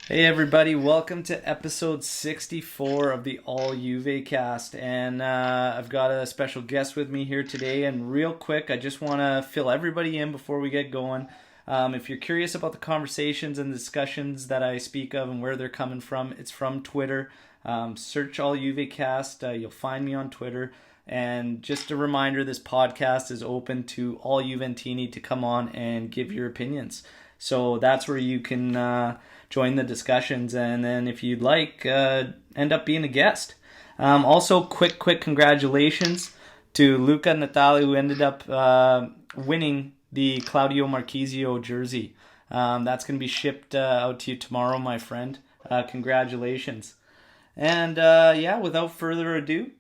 Hey everybody, welcome to episode 64 of the All JuveCast. And I've got a special guest with me here today. And real quick, I just want to fill everybody in before we get going. If you're curious about the conversations and discussions that I speak of and where they're coming from, it's from Twitter. Search All JuveCast. You'll find me on Twitter. And just a reminder, this podcast is open to all Juventini to come on and give your opinions. So that's where you can join the discussions, and then if you'd like, end up being a guest. Also, quick congratulations to Luca Natali, who ended up winning the Claudio Marchisio jersey. That's going to be shipped out to you tomorrow, my friend. Congratulations. And without further ado,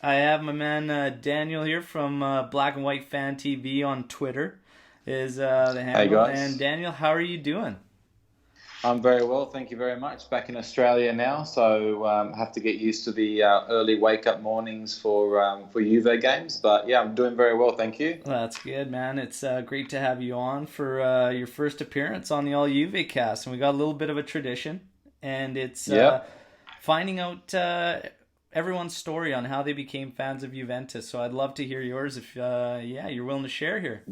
I have my man Daniel here from Black and White Fan TV on Twitter is the handle. Hey guys. And Daniel, how are you doing? I'm very well, thank you very much. Back in Australia now, so have to get used to the early wake-up mornings for Juve games. But yeah, I'm doing very well, thank you. Well, that's good, man. It's great to have you on for your first appearance on the All Juve cast. And we got a little bit of a tradition, and it's finding out everyone's story on how they became fans of Juventus. So I'd love to hear yours if you're willing to share here.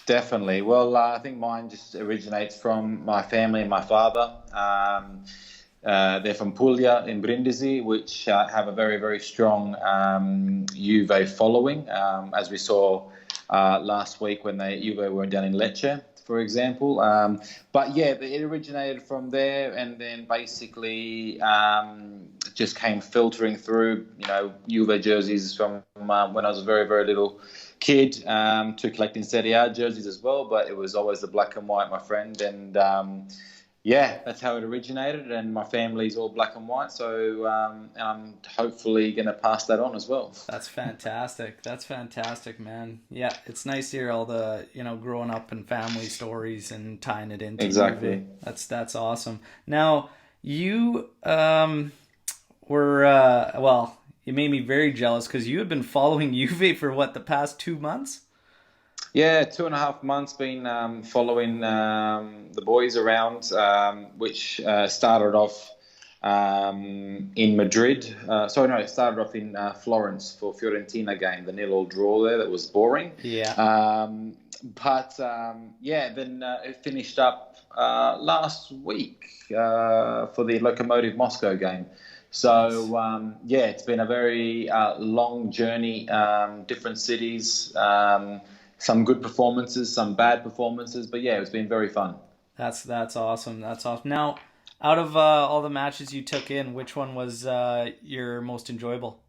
Definitely. Well, I think mine just originates from my family and my father. They're from Puglia in Brindisi, which have a very, very strong Juve following, as we saw last week when Juve were down in Lecce, for example. But yeah, it originated from there, and then basically just came filtering through, Juve jerseys from when I was a very, very little kid to collecting Serie A jerseys as well, but it was always the black and white, my friend. And that's how it originated. And my family's all black and white, so I'm hopefully going to pass that on as well. That's fantastic. That's fantastic, man. Yeah, it's nice to hear all the growing up and family stories and tying it into Exactly. Juve. That's awesome. Now you were you made me very jealous because you had been following Juve for the past 2 months? Yeah, 2.5 months been following the boys around, which started off in Madrid. It started off in Florence for Fiorentina game, the 0-0 draw there that was boring. Yeah. Then it finished up last week for the Lokomotiv Moscow game. So, it's been a very long journey, different cities, some good performances, some bad performances, but yeah, it's been very fun. That's awesome. That's awesome. Now, out of all the matches you took in, which one was your most enjoyable?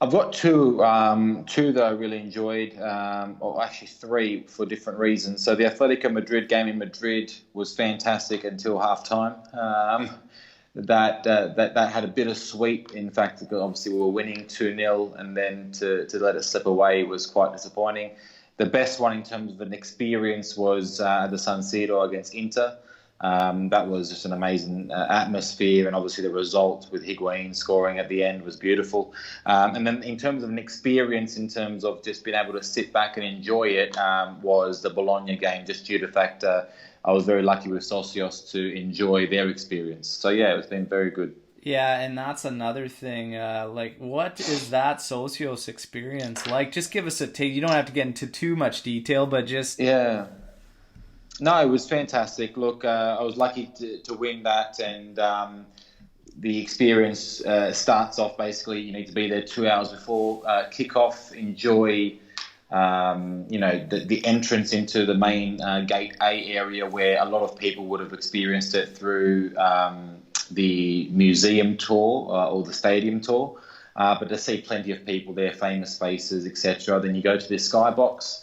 I've got two that I really enjoyed, or actually three for different reasons. So the Atletico Madrid game in Madrid was fantastic until halftime. That had a bittersweet. In fact, because obviously we were winning 2-0, and then to let it slip away was quite disappointing. The best one in terms of an experience was at the San Siro against Inter. That was just an amazing atmosphere, and obviously the result with Higuain scoring at the end was beautiful. And then in terms of an experience, in terms of just being able to sit back and enjoy it, was the Bologna game, just due to the fact I was very lucky with Socios to enjoy their experience. So yeah, it's been very good. Yeah, and that's another thing. What is that Socios experience like? Just give us a take. You don't have to get into too much detail, but just Yeah. No, it was fantastic. Look, I was lucky to win that, and the experience starts off basically. You need to be there 2 hours before kickoff. Enjoy, the entrance into the main Gate A area, where a lot of people would have experienced it through the museum tour or the stadium tour. But to see plenty of people there, famous faces, etc. Then you go to the skybox.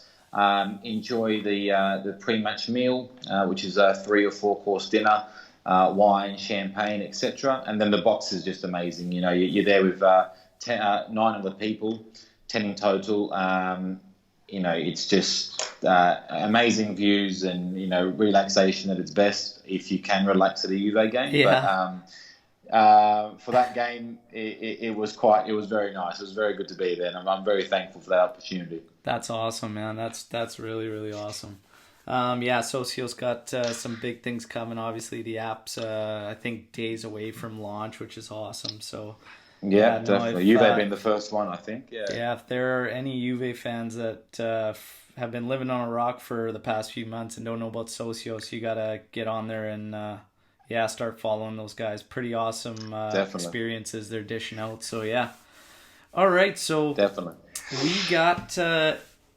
Enjoy the pre-match meal, which is a 3 or 4 course dinner, wine, champagne, etc. And then the box is just amazing. You're there with 9 other people, 10 in total. It's just amazing views and relaxation at its best if you can relax at a Juve game. Yeah. But for that game, it was very nice. It was very good to be there, and I'm very thankful for that opportunity. That's awesome, man. That's really, really awesome. Socio's got some big things coming. Obviously, the app's I think days away from launch, which is awesome. So Yeah, definitely. Juve been the first one, I think. Yeah, if there are any Juve fans that have been living on a rock for the past few months and don't know about Socios, you gotta get on there and start following those guys. Pretty awesome experiences they're dishing out. So yeah. All right, so definitely we got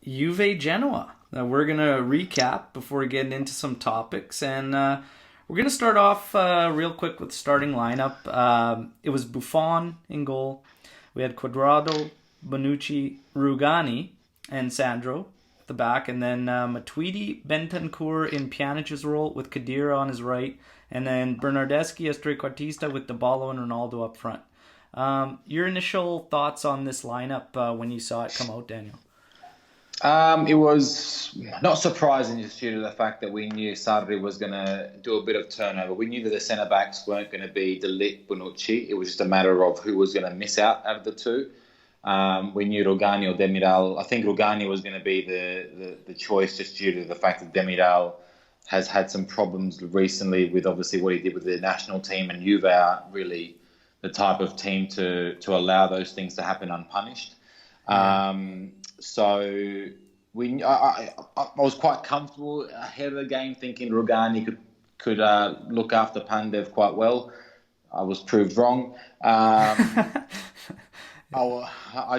Juve Genoa. We're going to recap before getting into some topics. And we're going to start off real quick with the starting lineup. It was Buffon in goal. We had Quadrado, Bonucci, Rugani, and Sandro at the back. And then Matuidi, Bentancur in Pjanic's role with Khedira on his right. And then Bernardeschi as trequartista with Dybala and Ronaldo up front. Your initial thoughts on this lineup when you saw it come out, Daniel? It was not surprising just due to the fact that we knew Sarri was going to do a bit of turnover. We knew that the centre-backs weren't going to be De Ligt, Bonucci. It was just a matter of who was going to miss out of the two. We knew Rugani or Demiral. I think Rugani was going to be the choice just due to the fact that Demiral has had some problems recently with obviously what he did with the national team, and Juve aren't really the type of team to allow those things to happen unpunished. So I was quite comfortable ahead of the game, thinking Rugani could look after Pandev quite well. I was proved wrong. I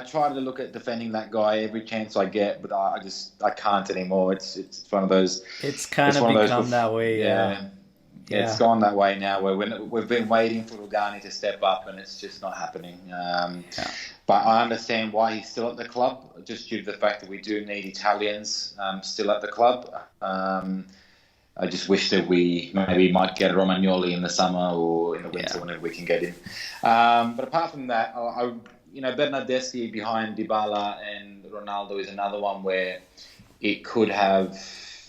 try to look at defending that guy every chance I get, but I can't anymore. It's one of those. It's kind of become that way. Yeah. It's gone that way now. Where we've been waiting for Rugani to step up, and it's just not happening. But I understand why he's still at the club, just due to the fact that we do need Italians still at the club. I just wish that we maybe might get Romagnoli in the summer or in the winter whenever we can get him. But apart from that, Bernardeschi behind Dybala and Ronaldo is another one where it could have.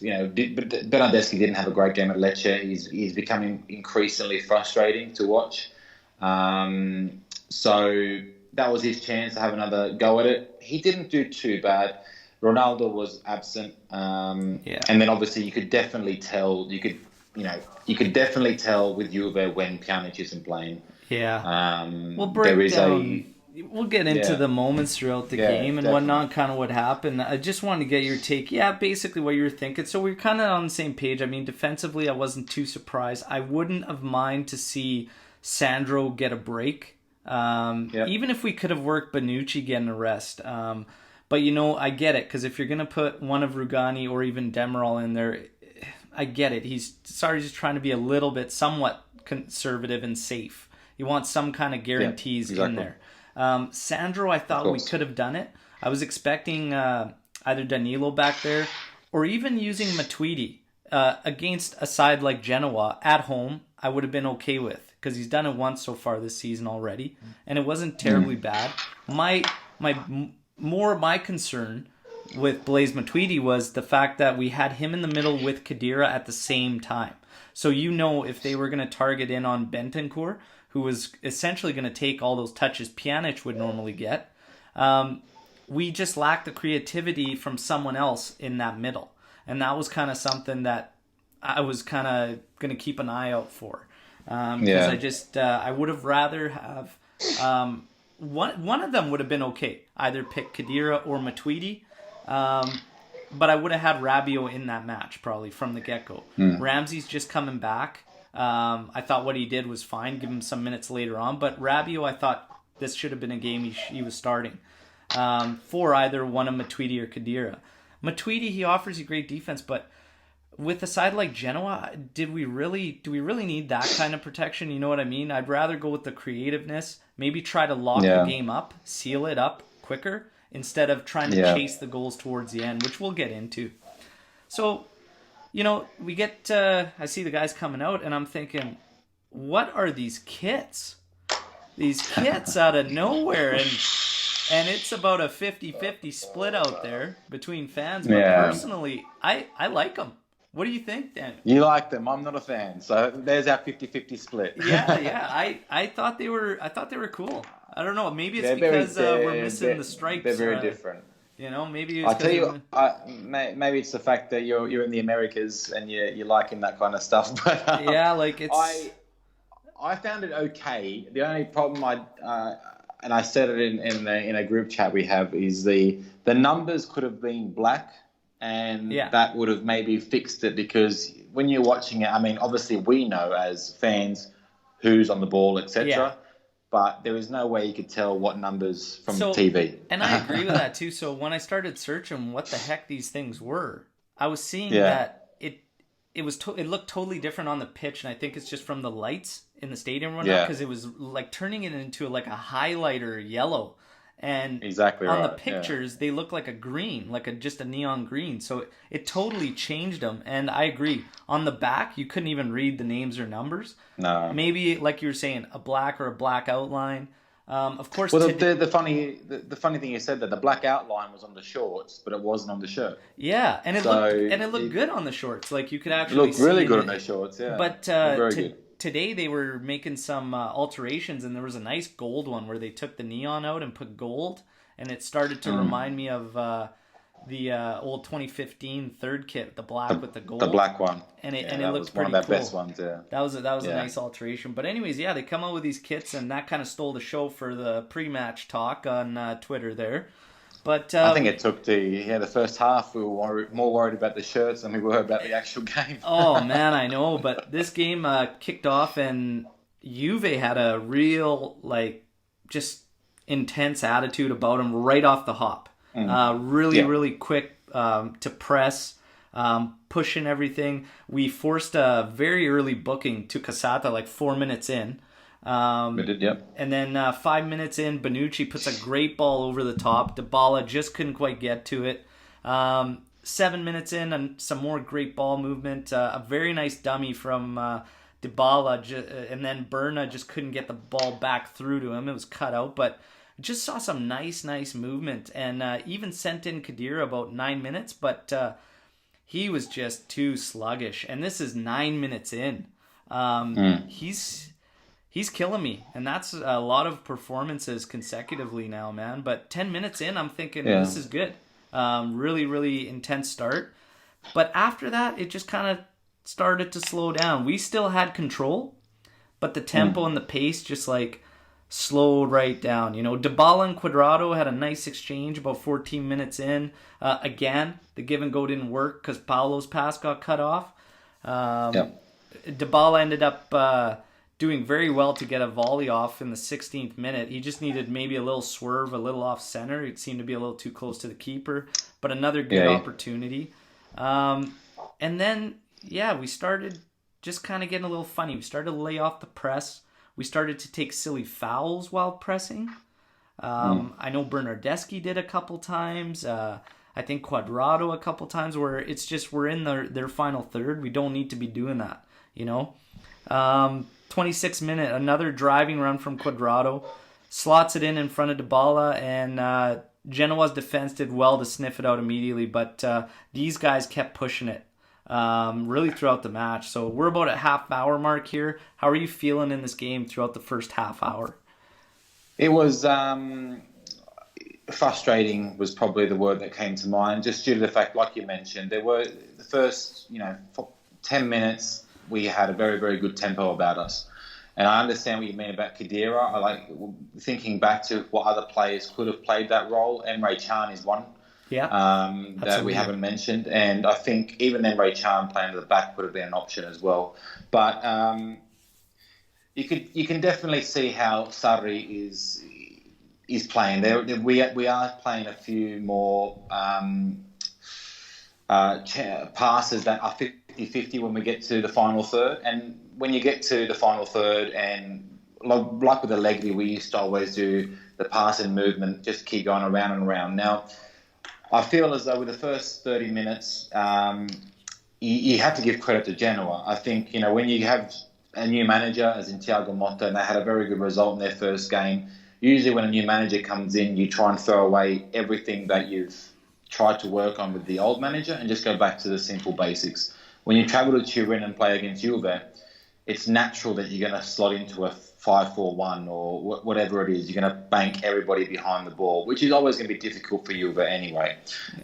Bernardeschi didn't have a great game at Lecce. He's becoming increasingly frustrating to watch. So that was his chance to have another go at it. He didn't do too bad. Ronaldo was absent, and then obviously you could definitely tell. You could definitely tell with Juve when Pjanic isn't playing. Yeah, we'll break down. We'll get into the moments throughout the game and whatnot, kind of what happened. I just wanted to get your take. Yeah, basically what you were thinking. So we're kind of on the same page. I mean, defensively, I wasn't too surprised. I wouldn't have minded to see Sandro get a break. Even if we could have worked Bonucci getting a rest. But, I get it. Because if you're going to put one of Rugani or even Demiral in there, I get it. He's just trying to be a little bit somewhat conservative and safe. You want some kind of guarantees in there. Sandro, I thought we could have done it. I was expecting either Danilo back there or even using Matuidi against a side like Genoa at home. I would have been okay with because he's done it once so far this season already, and it wasn't terribly bad. My concern with Blaise Matuidi was the fact that we had him in the middle with Khedira at the same time. So if they were going to target in on Bentancur, who was essentially going to take all those touches Pjanic would normally get, we just lacked the creativity from someone else in that middle. And that was kind of something that I was kind of going to keep an eye out for. Because I would have rather have... one of them would have been okay. Either pick Khedira or Matuidi. But I would have had Rabiot in that match, probably, from the get-go. Ramsey's just coming back. I thought what he did was fine. Give him some minutes later on. But Rabiot, I thought this should have been a game he was starting for either one of Matuidi or Khedira. Matuidi, he offers you great defense, but with a side like Genoa, do we really need that kind of protection? You know what I mean? I'd rather go with the creativeness, maybe try to lock the game up, seal it up quicker, instead of trying to chase the goals towards the end, which we'll get into. So, we get, I see the guys coming out, and I'm thinking, what are these kits? These kits out of nowhere, and it's about a 50-50 split out there between fans, but personally, I like them. What do you think, Dan? You like them. I'm not a fan. So there's our 50-50 split. I thought they were cool. I don't know. Maybe it's because we're missing the stripes. They're very different. Maybe it's I tell you, because maybe it's the fact that you're in the Americas and you're liking that kind of stuff. But yeah, like it's I found it okay. The only problem and I said it in a group chat we have is the numbers could have been black, and yeah, that would have maybe fixed it, because when you're watching it, I mean, obviously we know as fans who's on the ball, yeah. etc. But there is no way you could tell what numbers from So, TV. and I agree with that too. So when I started searching what the heck these things were, I was seeing Yeah, that it looked totally different on the pitch, and I think it's just from the lights in the stadium and whatnot, yeah, because it was like turning it into like a highlighter yellow, and exactly on the right. Yeah, pictures they look like a green, like just a neon green. So it totally changed them, and I agree. On the back, you couldn't even read the names or numbers. no. Maybe like you were saying, a black or a black outline. Of course, Well, today. the funny thing you said that the black outline was on the shorts, but it wasn't on the shirt. Yeah, So and it looked good on the shorts. Like you could it actually looked really see good on it. those shorts. Yeah, But very good. today they were making some alterations, and there was a nice gold one where they took the neon out and put gold, and it started to remind me of the old 2015 third kit, the black with the gold, The black one. and it Yeah, and it that looked was one pretty of their cool. best ones. Yeah, That was a yeah. nice alteration. But anyways, yeah, they come out with these kits, and that kind of stole the show for the pre-match talk on Twitter there. But I think it took the first half. We were more worried about the shirts than we were about the actual game. oh man, I know. But this game kicked off, and Juve had a real just intense attitude about him right off the hop. Really, Yeah, really quick to press, pushing everything. We forced a very early booking to Casata, like 4 minutes in. we did. Yep. And then 5 minutes in, Bonucci puts a great ball over the top. Dybala just couldn't quite get to it. 7 minutes in, and some more great ball movement. A very nice dummy from Dybala, and then Berna just couldn't get the ball back through to him. It was cut out, but just saw some nice movement, and even sent in Khedira about 9 minutes, but he was just too sluggish. And this is 9 minutes in. He's killing me, and that's a lot of performances consecutively now, man. But 10 minutes in, I'm thinking Yeah. this is good. Really, really intense start. But after that, it just kind of started to slow down. We still had control, but the tempo and the pace just slowed right down. Dybala and Cuadrado had a nice exchange about 14 minutes in. Again, the give and go didn't work because Paulo's pass got cut off. Yeah. Dybala ended up doing very well to get a volley off in the 16th minute. He just needed maybe a little swerve, a little off center. It seemed to be a little too close to the keeper, but another good opportunity. And then, yeah, we started just kind of getting a little funny. We started to lay off the press. We started to take silly fouls while pressing. I know Bernardeschi did a couple times. I think Cuadrado a couple times, where it's just we're in their final third. We don't need to be doing that, 26th minute, another driving run from Cuadrado. Slots it in front of Dybala, and Genoa's defense did well to sniff it out immediately, but these guys kept pushing it really throughout the match. So we're about at half-hour mark here. How are you feeling in this game throughout the first half hour? It was frustrating was probably the word that came to mind, just due to the fact, like you mentioned, there were the first 10 minutes we had a very, very good tempo about us. And I understand what you mean about Khedira. I like thinking back to what other players could have played that role. Emre Can is one that we haven't mentioned. And I think even Emre Can playing to the back would have been an option as well. But you can definitely see how Sarri is playing. We are playing a few more passes that are 50-50 when we get to the final third. And when you get to the final third, and like with the Leggy, we used to always do the pass and movement, just keep going around and around. Now, I feel as though with the first 30 minutes, you have to give credit to Genoa. I think, when you have a new manager, as in Thiago Motta, and they had a very good result in their first game, usually when a new manager comes in, you try and throw away everything that you've tried to work on with the old manager and just go back to the simple basics. When you travel to Turin and play against Juve, it's natural that you're going to slot into a 5-4-1 or whatever it is. You're going to bank everybody behind the ball, which is always going to be difficult for Juve anyway.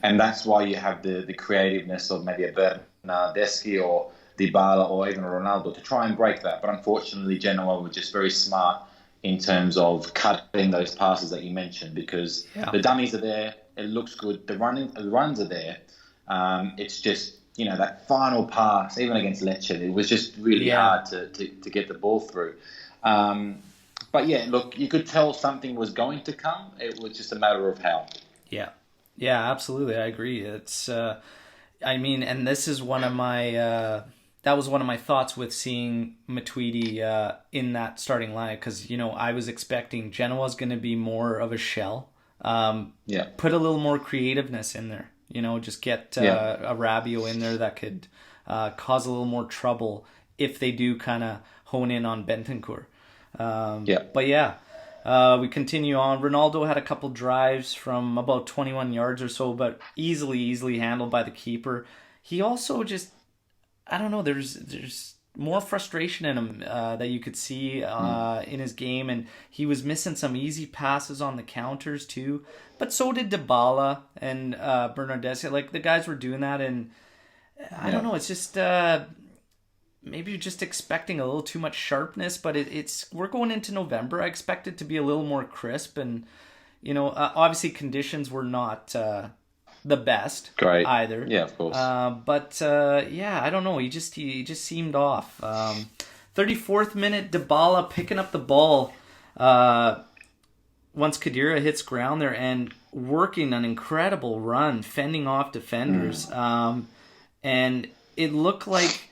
And that's why you have the creativeness of maybe a Bernardeschi or Dybala or even Ronaldo to try and break that. But unfortunately, Genoa were just very smart in terms of cutting those passes that you mentioned, because the dummies are there. It looks good. The runs are there. It's just, that final pass, even against Lecce, it was just really hard to get the ball through. But yeah, look, you could tell something was going to come. It was just a matter of how. Yeah, absolutely. I agree. It's, and this is one of my, that was one of my thoughts with seeing Matuidi in that starting lineup, because, I was expecting Genoa's going to be more of a shell. Put a little more creativeness in there. Just get a Rabiot in there that could cause a little more trouble if they do kind of hone in on Bentancur. But we continue on. Ronaldo had a couple drives from about 21 yards or so, but easily handled by the keeper. He also just, I don't know, there's more frustration in him that you could see in his game, and he was missing some easy passes on the counters too. But so did Dybala and Bernardeschi. Like, the guys were doing that, and I don't know. It's just maybe you're just expecting a little too much sharpness. But we're going into November. I expect it to be a little more crisp, and obviously conditions were not the best either. Yeah, of course. I don't know. He just seemed off. 34th minute, Dybala picking up the ball once Khedira hits ground there and working an incredible run, fending off defenders. And it looked like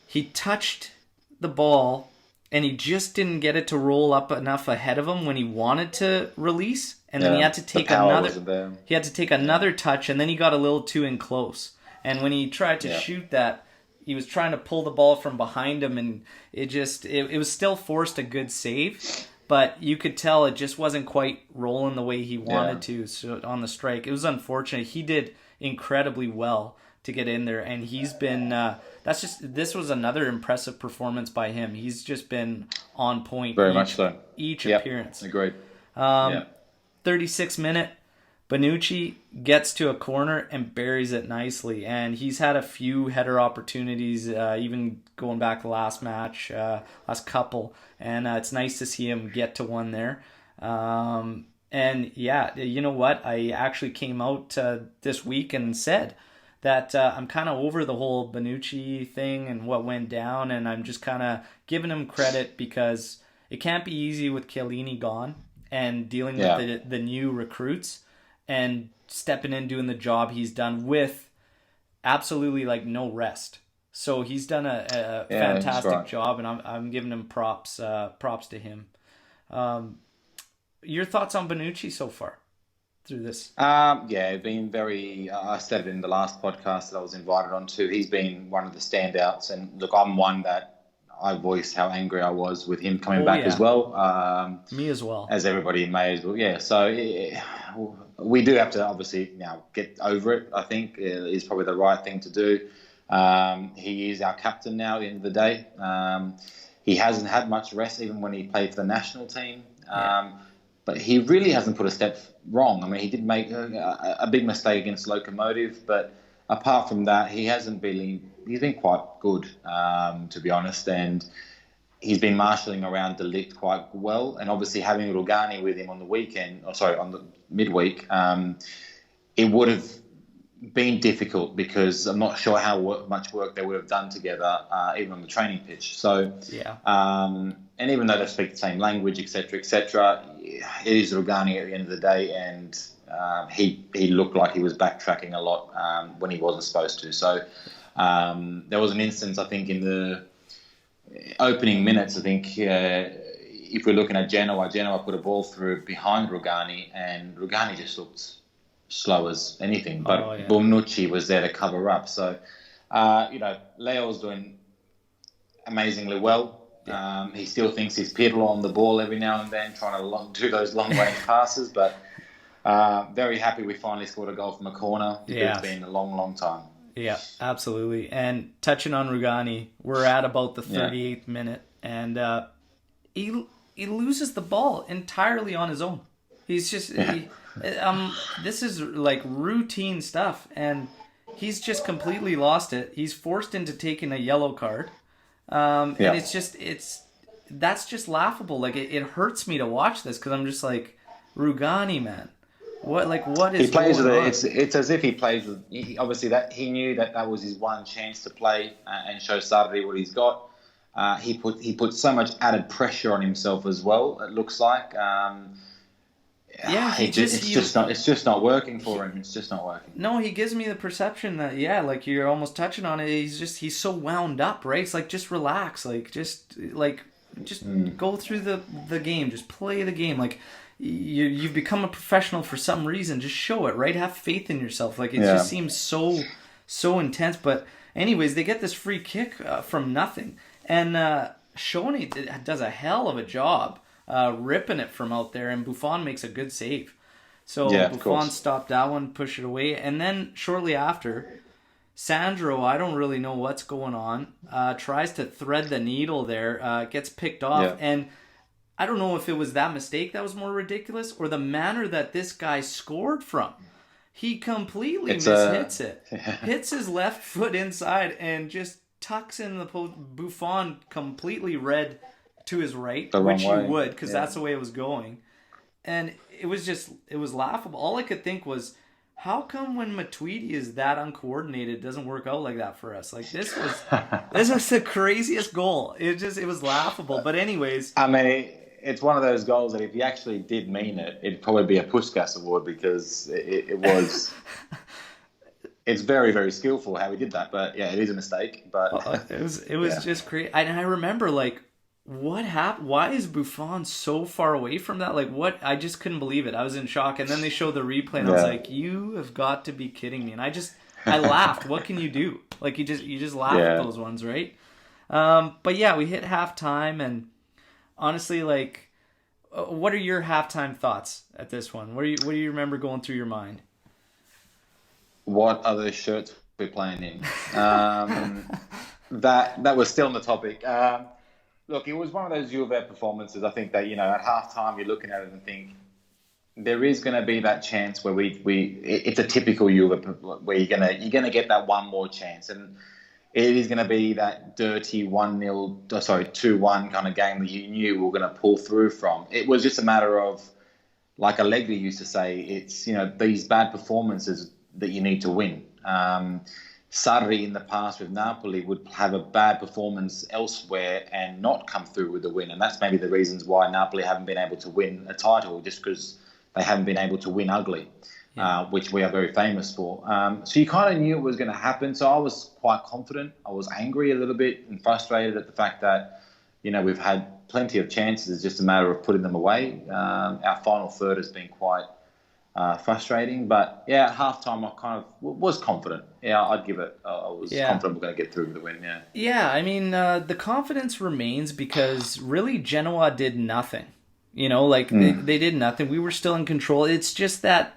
he touched the ball and he just didn't get it to roll up enough ahead of him when he wanted to release. And then he had to take another touch, and then he got a little too in close. And when he tried to shoot that, he was trying to pull the ball from behind him, and it was still forced a good save, but you could tell it just wasn't quite rolling the way he wanted to. So on the strike, it was unfortunate. He did incredibly well to get in there, and he's been this was another impressive performance by him. He's just been on point very much so each appearance. Agreed. 36th minute, Bonucci gets to a corner and buries it nicely, and he's had a few header opportunities, even going back the last match, last couple, and it's nice to see him get to one there. And you know what? I actually came out this week and said that I'm kind of over the whole Bonucci thing and what went down, and I'm just kind of giving him credit because it can't be easy with Chiellini gone and dealing with the new recruits and stepping in doing the job he's done with absolutely no rest. So he's done a fantastic job, and I'm giving him props to him. Your thoughts on Bonucci so far through this? Been very. I said it in the last podcast that I was invited on to. He's been one of the standouts, and look, I'm one that I voiced how angry I was with him coming back as well. Me as well. As everybody may as well. Yeah, so we do have to obviously now get over it, I think, is probably the right thing to do. He is our captain now at the end of the day. He hasn't had much rest even when he played for the national team. But he really hasn't put a step wrong. I mean, he did make a big mistake against Locomotive, but apart from that, he's been quite good, to be honest, and he's been marshalling around De Ligt quite well. And obviously having Rugani with him on the midweek, it would have been difficult because I'm not sure how much work they would have done together, even on the training pitch. So, and even though they speak the same language, etc., it is Rugani at the end of the day, and he looked like he was backtracking a lot when he wasn't supposed to. So there was an instance, I think, in the opening minutes, I think, if we're looking at Genoa put a ball through behind Rugani, and Rugani just looked slow as anything. But Bonucci was there to cover up. So, Leo's doing amazingly well. He still thinks he's Pirlo on the ball every now and then, trying to do those long-range passes, but very happy we finally scored a goal from a corner. It's been a long, long time. Yeah, absolutely. And touching on Rugani, we're at about the Yeah. 38th minute, and he loses the ball entirely on his own. He's just this is like routine stuff, and he's just completely lost it. He's forced into taking a yellow card, and Yeah. it's that's just laughable. Like it hurts me to watch this because I'm just like, Rugani, man, what He is plays going with it. on? It's as if he plays with. Obviously, that he knew that that was his one chance to play and show Sarri what he's got. He put so much added pressure on himself as well. It looks like Yeah, it's just not working for him. It's just not working. no, he gives me the perception that, yeah, like you're almost touching on it. He's so wound up, right? It's like, just relax, just go through the game, just play the game. Like you've become a professional for some reason. Just show it, right? Have faith in yourself. Like it just seems so intense. But anyways, they get this free kick from nothing, and Shoney does a hell of a job ripping it from out there, and Buffon makes a good save. So Yeah, of Buffon course. stopped that one, pushed it away, and then shortly after, Sandro, I don't really know what's going on, tries to thread the needle there, gets picked off, Yeah. and I don't know if it was that mistake that was more ridiculous or the manner that this guy scored from. He completely mishits it, hits his left foot inside, and just tucks in the post. Buffon completely read to his right, The which wrong you way. would, because Yeah. that's the way it was going. And it was laughable. All I could think was, how come when Matuidi is that uncoordinated, it doesn't work out like that for us? Like this was the craziest goal. It was laughable. But anyways, I mean, it's one of those goals that if he actually did mean it, it'd probably be a Puskas award because it was. It's very, very skillful how he did that, but yeah, it is a mistake. But it was just crazy. And I remember, like, what happened? Why is Buffon so far away from that? Like, what? I just couldn't believe it. I was in shock. And then they showed the replay, and I was like, you have got to be kidding me. And I laughed. What can you do? Like, you just laugh at those ones, right? But yeah, we hit halftime, and honestly, like, what are your halftime thoughts at this one? What do you remember going through your mind? what other shirts we're playing in? That was still on the topic. Look, it was one of those Juve performances. I think that at halftime you're looking at it and think there is going to be that chance where it's a typical Juve where you're gonna get that one more chance, and it is going to be that dirty 2-1 kind of game that you knew we were going to pull through from. It was just a matter of, like Allegri used to say, it's these bad performances that you need to win. Sarri in the past with Napoli would have a bad performance elsewhere and not come through with the win. And that's maybe the reasons why Napoli haven't been able to win a title, just because they haven't been able to win ugly, which we are very famous for. So you kind of knew it was going to happen. So I was quite confident. I was angry a little bit and frustrated at the fact that, we've had plenty of chances. It's just a matter of putting them away. Our final third has been quite frustrating, but yeah, at halftime I kind of was confident. Yeah, I'd give it. I was confident we're going to get through with the win. Yeah. Yeah, I mean, the confidence remains because really Genoa did nothing. They did nothing. We were still in control. It's just that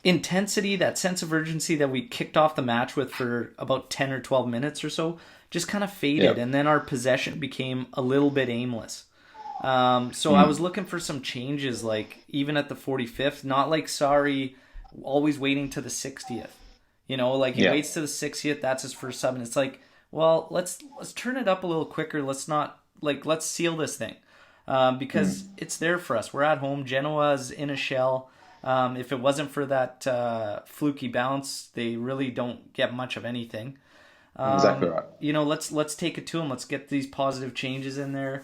intensity, that sense of urgency that we kicked off the match with for about 10 or 12 minutes or so just kind of faded, and then our possession became a little bit aimless. So I was looking for some changes, like even at the 45th, not like Sarri always waiting to the 60th. He waits to the 60th, that's his first sub, and it's like, well, let's turn it up a little quicker. Let's seal this thing. Because it's there for us. We're at home. Genoa's in a shell. If it wasn't for that fluky bounce, they really don't get much of anything. Exactly right. Let's take it to them. Let's get these positive changes in there.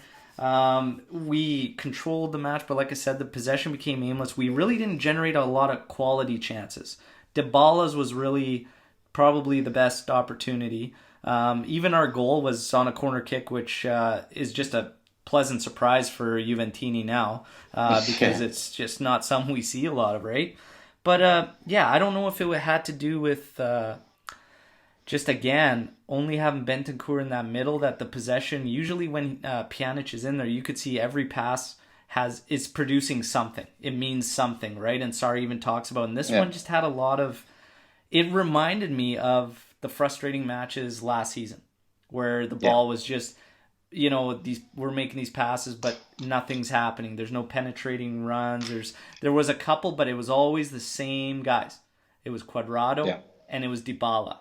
We controlled the match, but like I said, the possession became aimless. We really didn't generate a lot of quality chances. Dybala's was really probably the best opportunity. Even our goal was on a corner kick, which is just a pleasant surprise for Juventini now, because it's just not something we see a lot of, right? But I don't know if it had to do with just, again, only having Bentancur in that middle, that the possession, usually when Pjanic is in there, you could see every pass is producing something. It means something, right? And Sarri even talks about it. And this one just had a lot of, it reminded me of the frustrating matches last season where the Yeah. ball was just, we're making these passes, but nothing's happening. There's no penetrating runs. There was a couple, but it was always the same guys. It was Cuadrado Yeah. and it was Dybala.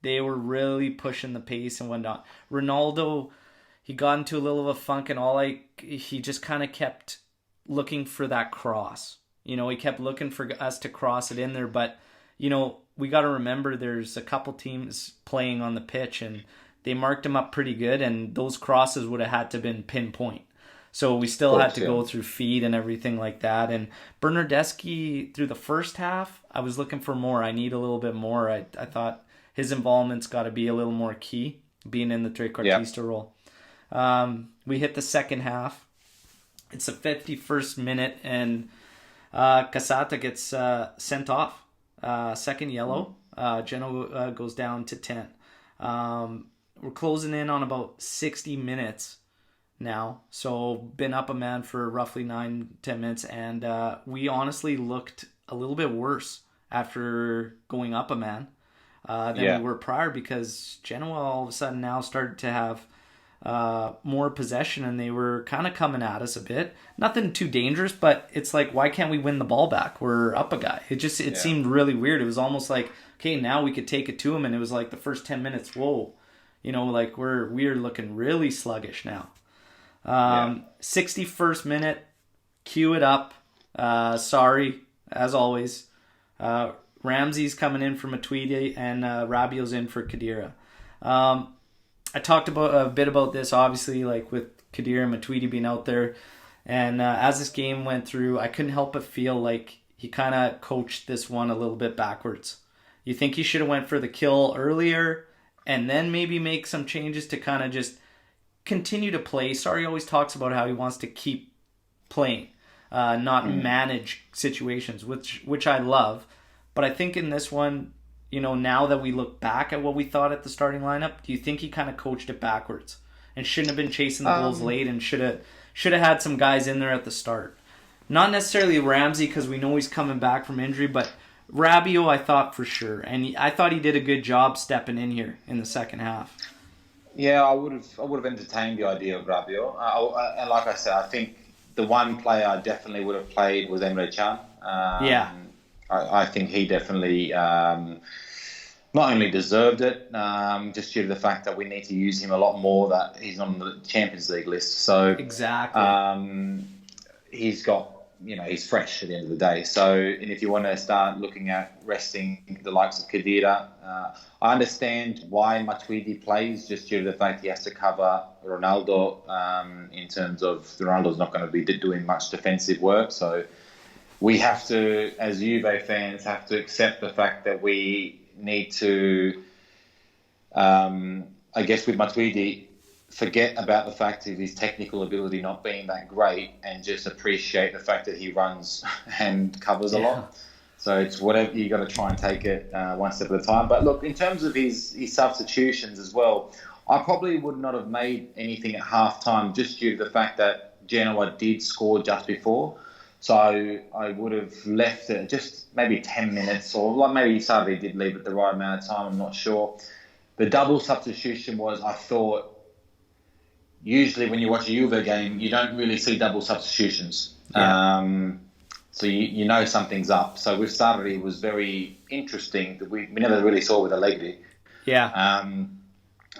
They were really pushing the pace and whatnot. Ronaldo, he got into a little of a funk, and he just kind of kept looking for that cross. He kept looking for us to cross it in there, but we got to remember there's a couple teams playing on the pitch, and they marked him up pretty good, and those crosses would have had to been pinpoint. So we still had to go through feed and everything like that. And Bernardeschi, through the first half, I was looking for more. I need a little bit more. I thought his involvement's got to be a little more key, being in the trequartista role. We hit the second half. It's the 51st minute, and Casata gets sent off. Second yellow. Genoa goes down to 10. We're closing in on about 60 minutes now. So been up a man for roughly 9-10 minutes, and we honestly looked a little bit worse after going up a man than we were prior, because Genoa all of a sudden now started to have more possession, and they were kind of coming at us a bit. Nothing too dangerous, but it's like, why can't we win the ball back? We're up a guy. It seemed really weird. It was almost like, okay, now we could take it to him, and it was like the first 10 minutes, whoa, like we're looking really sluggish now. 61st minute, cue it up. Sorry, as always. Ramsey's coming in for Matuidi, and Rabiot's in for Khedira. I talked a bit about this, obviously, like with Khedira and Matuidi being out there. And as this game went through, I couldn't help but feel like he kind of coached this one a little bit backwards. You think he should have went for the kill earlier and then maybe make some changes to kind of just continue to play. Sarri always talks about how he wants to keep playing, not manage situations, which I love. But I think in this one, now that we look back at what we thought at the starting lineup, do you think he kind of coached it backwards and shouldn't have been chasing the goals late, and should have had some guys in there at the start? Not necessarily Ramsey, because we know he's coming back from injury, but Rabiot, I thought for sure, and I thought he did a good job stepping in here in the second half. Yeah, I would have entertained the idea of Rabiot, and like I said, I think the one player I definitely would have played was Emre Can. I think he definitely not only deserved it, just due to the fact that we need to use him a lot more, that he's on the Champions League list. So exactly, he's fresh at the end of the day. So, and if you want to start looking at resting the likes of Khedira, I understand why Matuidi plays, just due to the fact he has to cover Ronaldo, in terms of Ronaldo's not going to be doing much defensive work. So we have to, as Juve fans, have to accept the fact that we need to, I guess with Matuidi, forget about the fact of his technical ability not being that great, and just appreciate the fact that he runs and covers a lot. So it's whatever, you got to try and take it one step at a time. But look, in terms of his substitutions as well, I probably would not have made anything at half-time, just due to the fact that Genoa did score just before. So I would have left it just maybe 10 minutes, or like maybe Sarri did leave it the right amount of time, I'm not sure. The double substitution was, I thought, usually when you watch a Juve game, you don't really see double substitutions. So you know something's up. So with Sarri, it was very interesting that we never really saw with Allegri.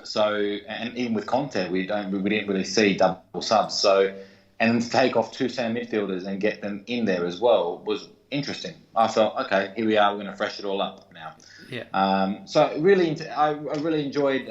So, and even with Conte, we didn't really see double subs. So, and to take off two centre midfielders and get them in there as well was interesting. I thought, okay, here we are, we're going to fresh it all up now. So really, I really enjoyed,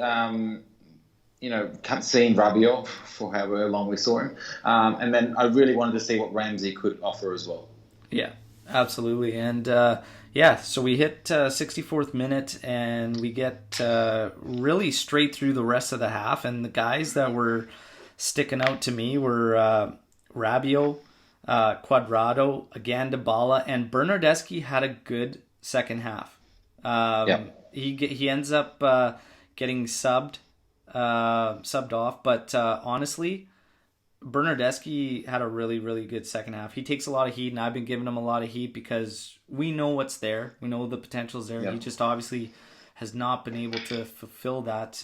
seeing Rabiot for however long we saw him. And then I really wanted to see what Ramsey could offer as well. Yeah, absolutely. And so we hit 64th minute, and we get really straight through the rest of the half. And the guys that were sticking out to me were Rabiot, Cuadrado, again Dybala, and Bernardeschi had a good second half. He ends up getting subbed off, but honestly, Bernardeschi had a really, really good second half. He takes a lot of heat, and I've been giving him a lot of heat because we know what's there. We know the potential's there. Yeah. He just obviously has not been able to fulfill that.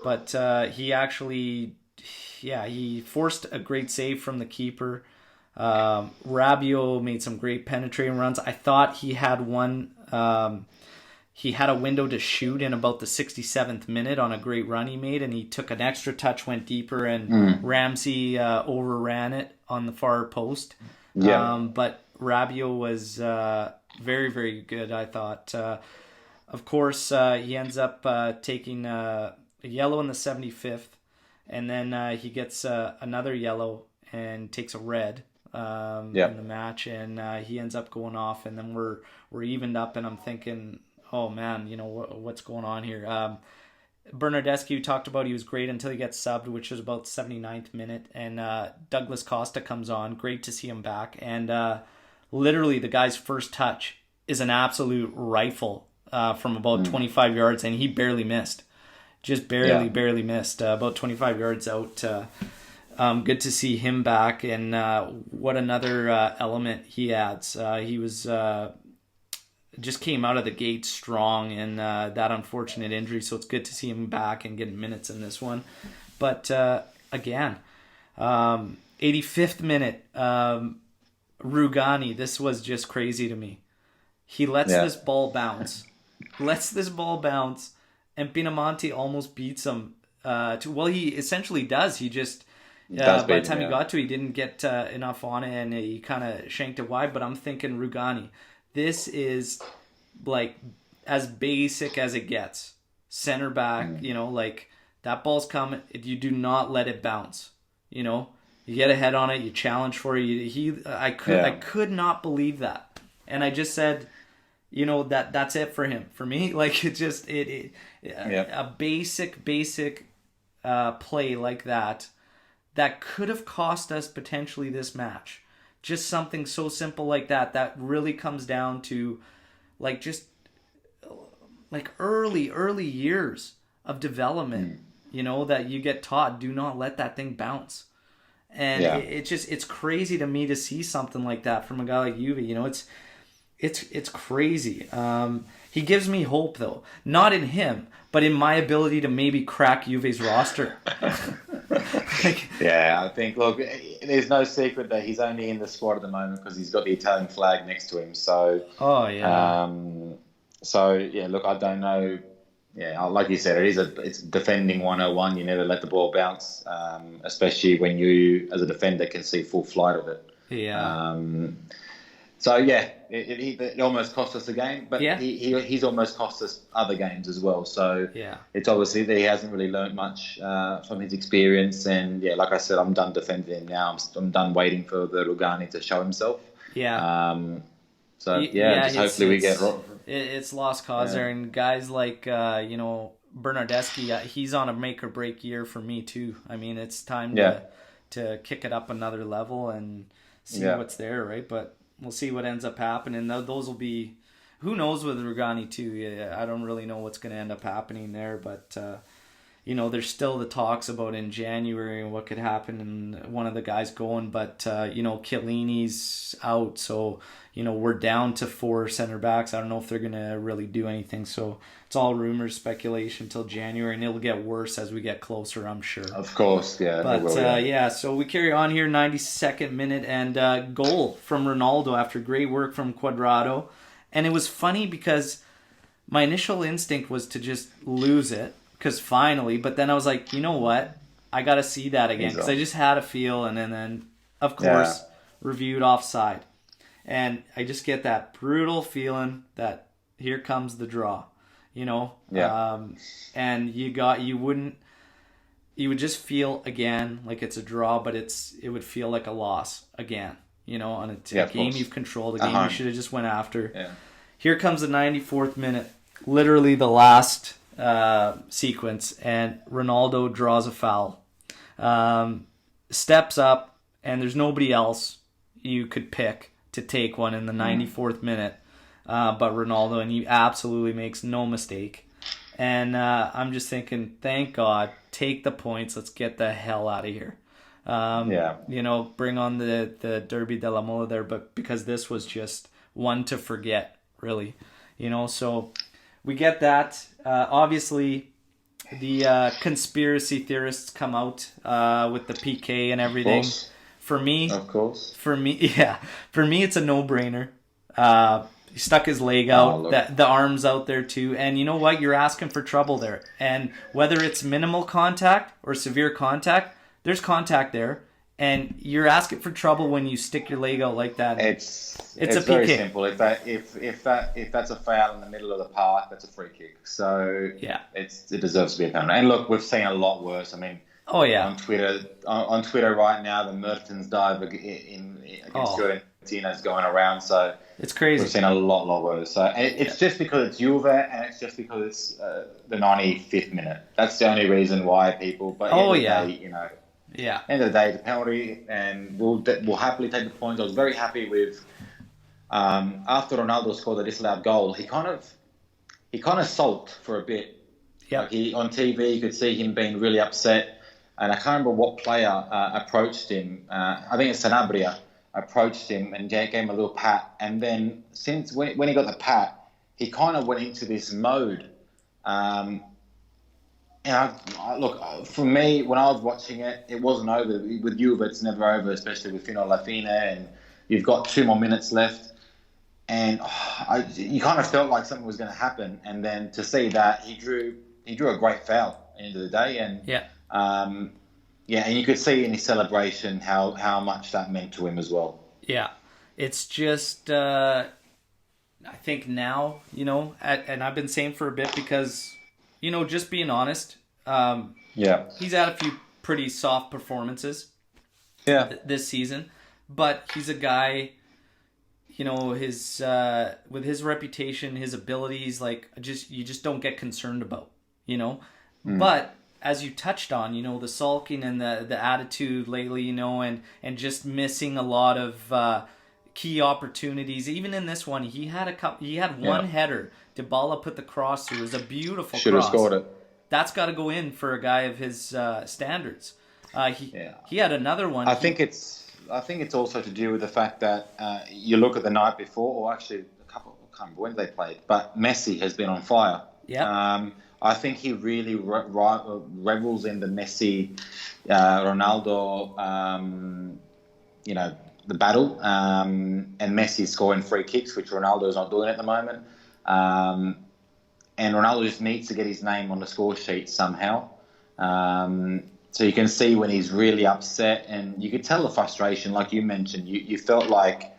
But he actually, he forced a great save from the keeper. Rabiot made some great penetrating runs. I thought he had one. He had a window to shoot in about the 67th minute on a great run he made, and he took an extra touch, went deeper, and Ramsey overran it on the far post. Yeah. But Rabiot was very, very good, I thought. Of course, he ends up taking a yellow in the 75th, and then he gets another yellow and takes a red in the match, and he ends up going off, and then we're evened up, and I'm thinking, oh man, what's going on here? Bernardeschi, you talked about, he was great until he gets subbed, which was about 79th minute, and Douglas Costa comes on. Great to see him back, and literally the guy's first touch is an absolute rifle from about 25 yards, and he barely missed. Just barely missed. About 25 yards out. Good to see him back, and what another element he adds. He was just came out of the gate strong, and that unfortunate injury, so it's good to see him back and getting minutes in this one. But again, 85th minute, Rugani, this was just crazy to me. He lets this ball bounce, and Pinamonti almost beats him. He essentially does. He just, by the time he got to it, he didn't get enough on it, and he kind of shanked it wide. But I'm thinking, Rugani, this is like as basic as it gets. Center back, like that ball's coming. You do not let it bounce. You get ahead on it. You challenge for it. I could not believe that, and I just said, that's it for him. For me, like it's just a basic play like that could have cost us potentially this match. Just something so simple like that really comes down to early years of development, that you get taught, do not let that thing bounce. And it's crazy to me to see something like that from a guy like Juve. It's crazy. He gives me hope, though. Not in him, but in my ability to maybe crack Juve's roster. I think, look, there's no secret that he's only in the squad at the moment because he's got the Italian flag next to him. So, look, I don't know. Yeah, like you said, it's defending 101. You never let the ball bounce, especially when you, as a defender, can see full flight of it. Yeah. It almost cost us a game, but he's almost cost us other games as well. So it's obviously that he hasn't really learned much from his experience. And like I said, I'm done defending him now. I'm done waiting for the Rugani to show himself. Hopefully we get. It's lost cause there, and guys like Bernardeschi, he's on a make or break year for me too. I mean, it's time to kick it up another level and see what's there, right? But we'll see what ends up happening. Those will be, who knows with Rugani too. I don't really know what's going to end up happening there, but there's still the talks about in January and what could happen and one of the guys going, but Chiellini's out, so we're down to 4 center backs. I don't know if they're going to really do anything, so it's all rumors, speculation till January, and it'll get worse as we get closer, I'm sure. Of course, yeah. But so we carry on here, 92nd minute, and goal from Ronaldo after great work from Cuadrado. And it was funny because my initial instinct was to just lose it, because finally, but then I was like, you know what? I got to see that again, because I just had a feel, and then of course, reviewed offside. And I just get that brutal feeling that here comes the draw, and you would just feel again like it's a draw, but it would feel like a loss again, on a game you've controlled, a game you should have just went after. Yeah. Here comes the 94th minute, literally the last sequence, and Ronaldo draws a foul, steps up, and there's nobody else you could pick to take one in the 94th minute but Ronaldo, and he absolutely makes no mistake. And I'm just thinking, thank God, take the points, let's get the hell out of here. Bring on the Derby de la Mola there, but because this was just one to forget, really. So we get that. Obviously, the conspiracy theorists come out with the PK and everything. For me, it's a no-brainer. He stuck his leg out, the arm's out there too, and you know what? You're asking for trouble there. And whether it's minimal contact or severe contact, there's contact there, and you're asking for trouble when you stick your leg out like that. It's a PK. Very simple. If that's a foul in the middle of the park, that's a free kick. So it deserves to be a penalty. And look, we've seen a lot worse. I mean, on Twitter right now, the Mertens dive against Fiorentina is going around. So it's crazy. We've seen a lot worse. So it's just because it's Juve, and it's just because it's the 95th minute. That's the only reason why people. But end of the day, the penalty, and we'll happily take the points. I was very happy with after Ronaldo scored the disallowed goal. He kind of sulked for a bit. Yeah. Like on TV, you could see him being really upset. And I can't remember what player approached him. I think it's Sanabria approached him and gave him a little pat. And then when he got the pat, he kind of went into this mode. Look, for me, when I was watching it, it wasn't over. With Juve, it's never over, especially with Fino alla fine, and you've got 2 more minutes left. And you kind of felt like something was going to happen. And then to see that, he drew a great foul at the end of the day. And and you could see in his celebration how much that meant to him as well. Yeah. It's just, I think now, and I've been saying for a bit because, just being honest, he's had a few pretty soft performances this season, but he's a guy, his with his reputation, his abilities, you just don't get concerned about, But as you touched on, the sulking and the attitude lately, and just missing a lot of key opportunities. Even in this one, he had one header. Dybala put the cross through. It was a beautiful cross. Should have scored it. That's got to go in for a guy of his standards. He had another one. I think it's also to do with the fact that you look at the night before, or actually I can't remember when they played, but Messi has been on fire. Yeah. I think he really revels in the Messi, Ronaldo, the battle. And Messi scoring free kicks, which Ronaldo is not doing at the moment. And Ronaldo just needs to get his name on the score sheet somehow. So you can see when he's really upset, and you could tell the frustration, like you mentioned. You felt like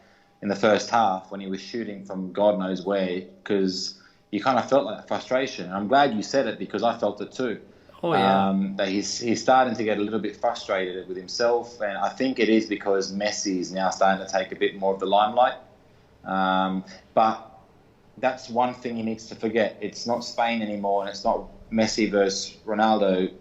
in the first half when he was shooting from God knows where, because you kind of felt that frustration. And I'm glad you said it, because I felt it too. Oh, yeah. That he's starting to get a little bit frustrated with himself, and I think it is because Messi is now starting to take a bit more of the limelight. But that's one thing he needs to forget. It's not Spain anymore, and it's not Messi versus Ronaldo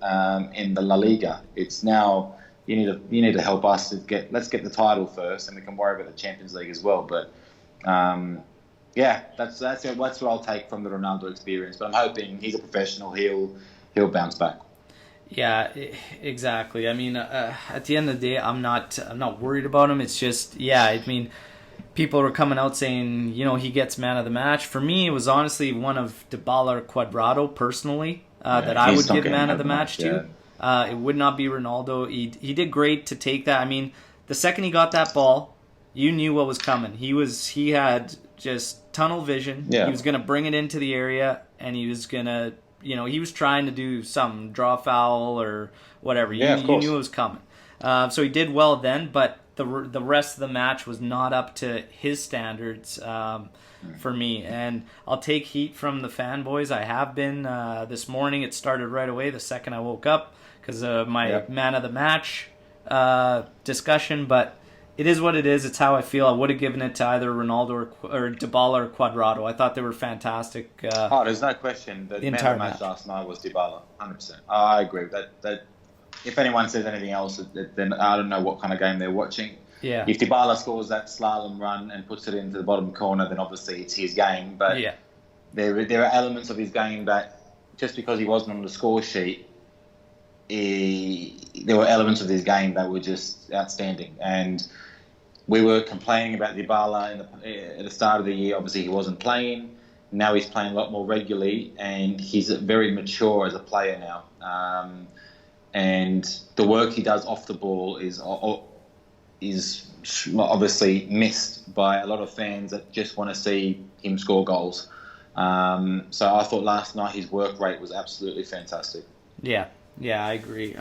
in the La Liga. It's now you need to help us let's get the title first, and we can worry about the Champions League as well. But that's what I'll take from the Ronaldo experience. But I'm hoping he's a professional. He'll bounce back. Yeah, exactly. I mean, at the end of the day, I'm not worried about him. It's just, people were coming out saying, he gets man of the match. For me, it was honestly one of Dybala or Cuadrado personally that I would give man of the match to. It would not be Ronaldo. He did great to take that. I mean, the second he got that ball, you knew what was coming. He had just tunnel vision. Yeah. He was going to bring it into the area, and he was going to, he was trying to do something, draw a foul or whatever. You knew it was coming. So he did well then, but the rest of the match was not up to his standards for me. And I'll take heat from the fanboys. I have been. This morning it started right away the second I woke up because of my man of the match discussion. But it is what it is. It's how I feel. I would have given it to either Ronaldo or Dybala or Cuadrado. I thought they were fantastic. There's no question. The man of the match last night was Dybala, 100%. I agree with that. If anyone says anything else, then I don't know what kind of game they're watching. Yeah. If Dybala scores that slalom run and puts it into the bottom corner, then obviously it's his game. But there are elements of his game that just because he wasn't on the score sheet, there were elements of this game that were just outstanding. And we were complaining about Dybala at the start of the year. Obviously, he wasn't playing. Now he's playing a lot more regularly, and he's very mature as a player now. And the work he does off the ball is obviously missed by a lot of fans that just want to see him score goals. So I thought last night his work rate was absolutely fantastic. Yeah, I agree.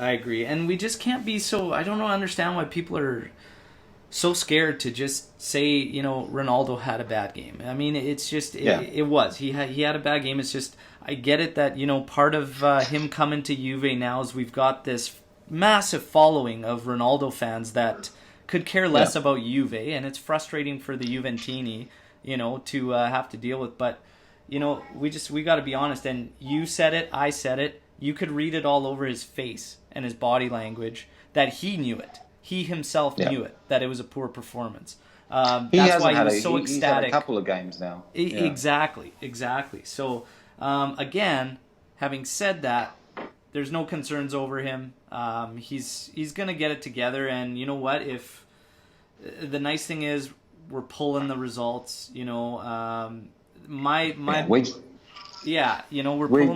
And we just can't be so... I don't understand why people are so scared to just say, Ronaldo had a bad game. I mean, it's just... It was. He had a bad game. It's just... I get it that, part of him coming to Juve now is we've got this massive following of Ronaldo fans that could care less about Juve, and it's frustrating for the Juventini, to have to deal with. But, we got to be honest, and you said it, I said it, you could read it all over his face and his body language that he knew it. He himself knew it, that it was a poor performance. That's why he was so ecstatic. He's had a couple of games now. Exactly. So... again, having said that, there's no concerns over him. He's gonna get it together, and you know what? If the nice thing is we're pulling the results, we're pulling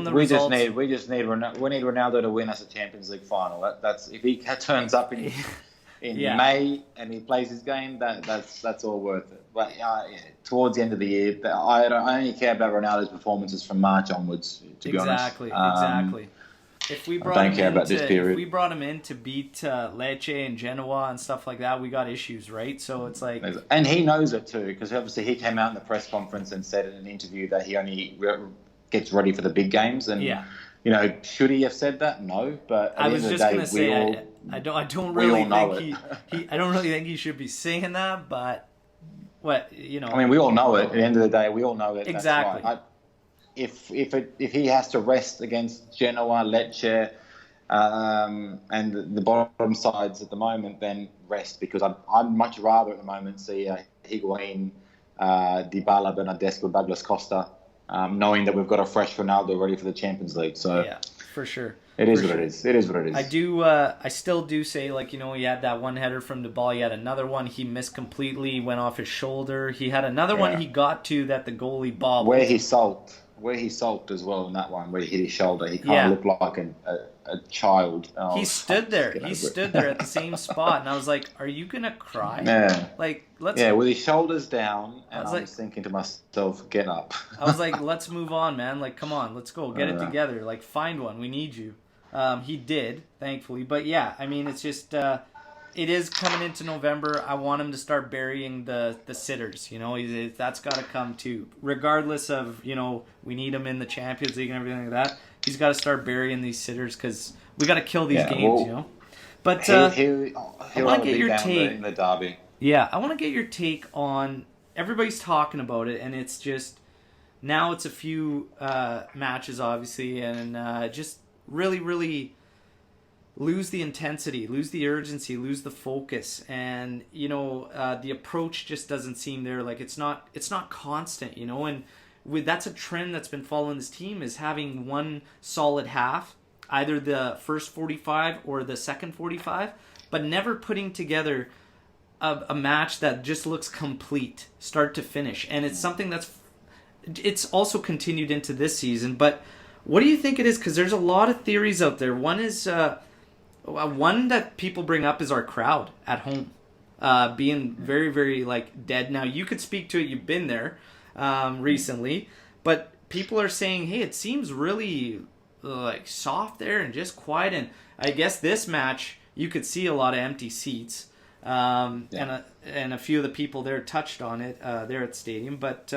the results. We need Ronaldo to win us a Champions League final. That's if he turns up in May and he plays his game, that's all worth it. But towards the end of the year, I only care about Ronaldo's performances from March onwards. To be honest, exactly. If we brought him in to beat Lecce and Genoa and stuff like that, we got issues, right? So it's like, and he knows it too, because obviously he came out in the press conference and said in an interview that he only gets ready for the big games. And should he have said that? No, but I was just gonna say I don't really think he should be saying that, but. What I mean, we all know it. At the end of the day, we all know it. Exactly. That's right. If he has to rest against Genoa, Lecce, and the bottom sides at the moment, then rest, because I'd much rather at the moment see Higuain, Dybala, Bernardesco, Douglas Costa, knowing that we've got a fresh Ronaldo ready for the Champions League. So yeah, for sure. It is what it is. It is what it is. I still do say, he had that one header from Dybala. He had another one he missed completely, went off his shoulder. He had another one he got to that the goalie bobbled. Where he sulked as well in that one, where he hit his shoulder. He kind of looked like a child. He stood there. He stood there at the same spot, and I was like, "Are you gonna cry?" Yeah. Let's. Yeah, with his shoulders down, and I was thinking to myself, "Get up." I was like, "Let's move on, man. Come on, let's go, get it together. Find one. We need you." He did, thankfully. But yeah, I mean, it's just it is coming into November. I want him to start burying the sitters. That's got to come too. Regardless of we need him in the Champions League and everything like that. He's got to start burying these sitters because we got to kill these games. But I want to get your take in the derby. Yeah, I want to get your take on. Everybody's talking about it, and it's just now it's a few matches, obviously, and just. Really, really lose the intensity, lose the urgency, lose the focus, and the approach just doesn't seem there. It's not constant, and that's a trend that's been following this team is having one solid half, either the first 45 or the second 45, but never putting together a match that just looks complete, start to finish, and it's something it's also continued into this season, but. What do you think it is? Because there's a lot of theories out there. One is one that people bring up is our crowd at home being very, very dead. Now you could speak to it. You've been there recently, but people are saying, "Hey, it seems really soft there and just quiet." And I guess this match you could see a lot of empty seats, and a few of the people there touched on it there at the stadium, but.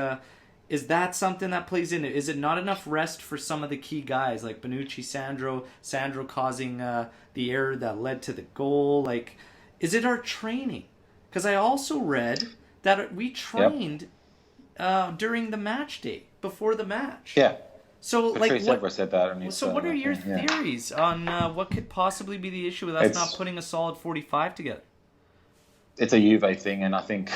Is that something that plays into it? Is it not enough rest for some of the key guys like Bonucci, Sandro causing the error that led to the goal? Is it our training? Because I also read that we trained during the match day, before the match. Yeah. So what said that? So what are your theories on what could possibly be the issue with us not putting a solid 45 together? It's a Juve thing, and I think,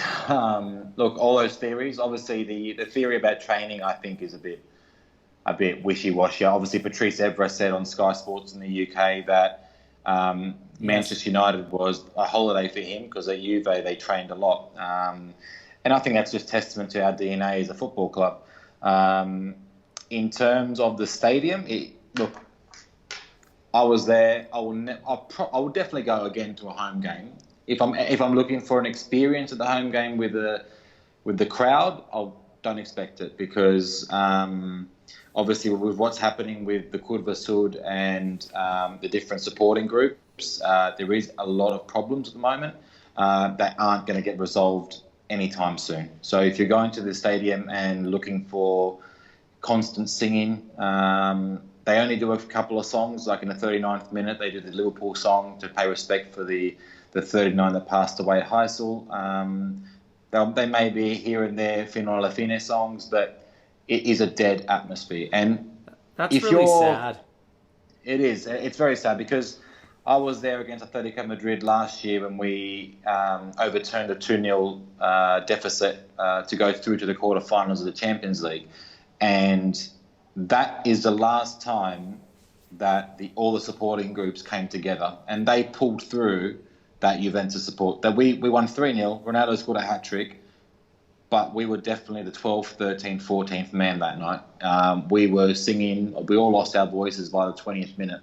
look, all those theories, obviously the theory about training, I think, is a bit wishy-washy. Obviously, Patrice Evra said on Sky Sports in the UK that Manchester United was a holiday for him because at Juve they trained a lot. And I think that's just testament to our DNA as a football club. In terms of the stadium, look, I was there. I will definitely go again to a home game. If I'm looking for an experience at the home game with the crowd, don't expect it because obviously with what's happening with the Kurva Sud and the different supporting groups, there is a lot of problems at the moment that aren't going to get resolved anytime soon. So if you're going to the stadium and looking for constant singing, they only do a couple of songs. Like in the 39th minute, they did the Liverpool song to pay respect for the 39 that passed away at Heysel. They may be here and there Fino alla Fine songs, but it is a dead atmosphere. And that's really sad. It is. It's very sad because I was there against Atletico Madrid last year when we overturned a 2-0 deficit to go through to the quarterfinals of the Champions League. And that is the last time that all the supporting groups came together. And they pulled through that Juventus support. That we won 3-0. Ronaldo scored a hat-trick. But we were definitely the 12th, 13th, 14th man that night. We were singing. We all lost our voices by the 20th minute.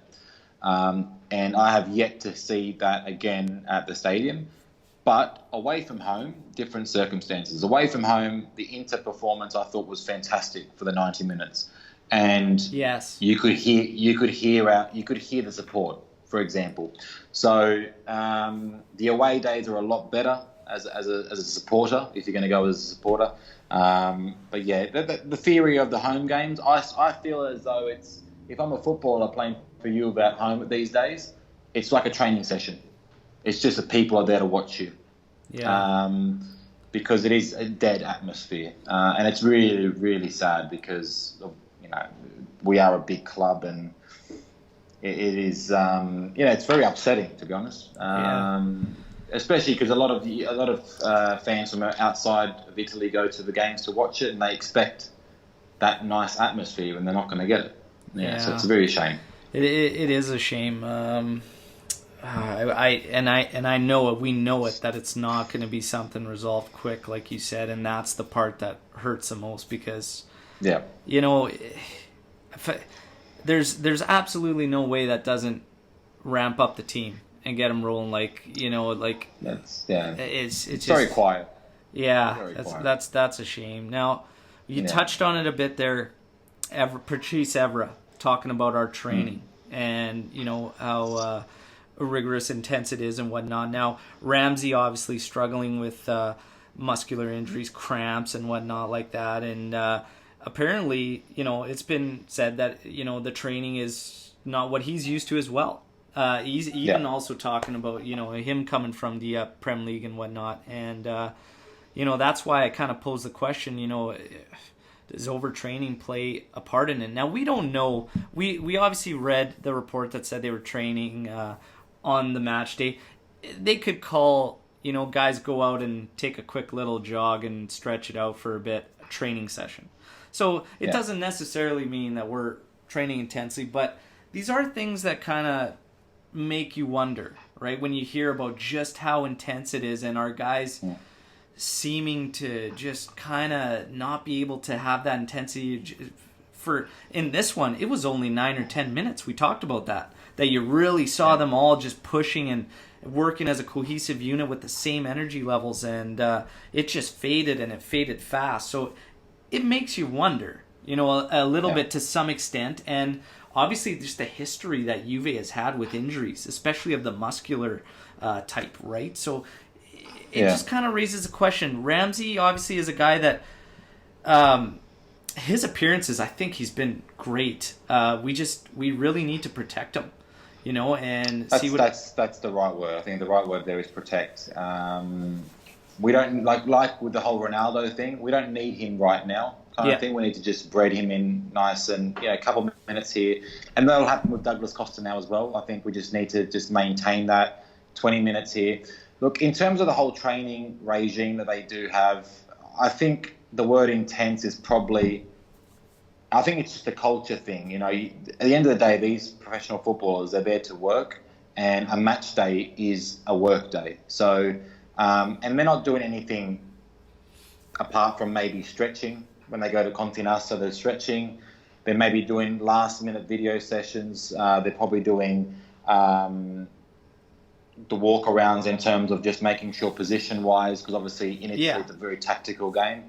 And I have yet to see that again at the stadium. But away from home, different circumstances. Away from home, the Inter performance I thought was fantastic for the 90 minutes. And yes, you could hear the support, for example. So the away days are a lot better as a supporter if you're going to go as a supporter. But yeah, the theory of the home games, I feel as though if I'm a footballer playing for you at home these days, it's like a training session. It's just that people are there to watch you. Yeah. Because it is a dead atmosphere, and it's really, really sad because we are a big club, and it is it's very upsetting, to be honest. Especially because a lot of fans from outside of Italy go to the games to watch it, and they expect that nice atmosphere, and they're not going to get it. So it's a very shame. It is a shame. I know it. We know it that it's not going to be something resolved quick, like you said, and that's the part that hurts the most because, there's absolutely no way that doesn't ramp up the team and get them rolling. It's very quiet. Yeah, that's a shame. Now, you touched on it a bit there, Patrice Evra talking about our training and how rigorous, intense it is and whatnot. Now, Ramsey obviously struggling with muscular injuries, cramps and whatnot like that. And apparently, it's been said that, the training is not what he's used to as well. He's even also talking about, him coming from the Prem League and whatnot. And, that's why I kind of posed the question, does overtraining play a part in it? Now, we don't know. We obviously read the report that said they were training on the match day. They could call, guys go out and take a quick little jog and stretch it out for a bit, a training session. So it doesn't necessarily mean that we're training intensely, but these are things that kind of make you wonder, right? When you hear about just how intense it is and our guys seeming to just kind of not be able to have that intensity in this one, it was only 9 or 10 minutes. We talked about that you really saw them all just pushing and working as a cohesive unit with the same energy levels, and it just faded, and it faded fast. So it makes you wonder, a little bit to some extent, and obviously just the history that Juve has had with injuries, especially of the muscular type, right? So it just kind of raises a question. Ramsey obviously is a guy that his appearances, I think he's been great. We really need to protect him, and see what that's the right word. I think the right word there is protect. We don't like with the whole Ronaldo thing. We don't need him right now, kind of thing. We need to just breed him in nice and a couple minutes here, and that'll happen with Douglas Costa now as well. I think we just need to just maintain that 20 minutes here. Look, in terms of the whole training regime that they do have, I think the word intense is probably, I think it's just a culture thing. At the end of the day, these professional footballers, they're there to work, and a match day is a work day. So, and they're not doing anything apart from maybe stretching when they go to Continas. So they're stretching. They may be doing last-minute video sessions. They're probably doing the walk-arounds in terms of just making sure position-wise, because obviously in Italy it's a very tactical game.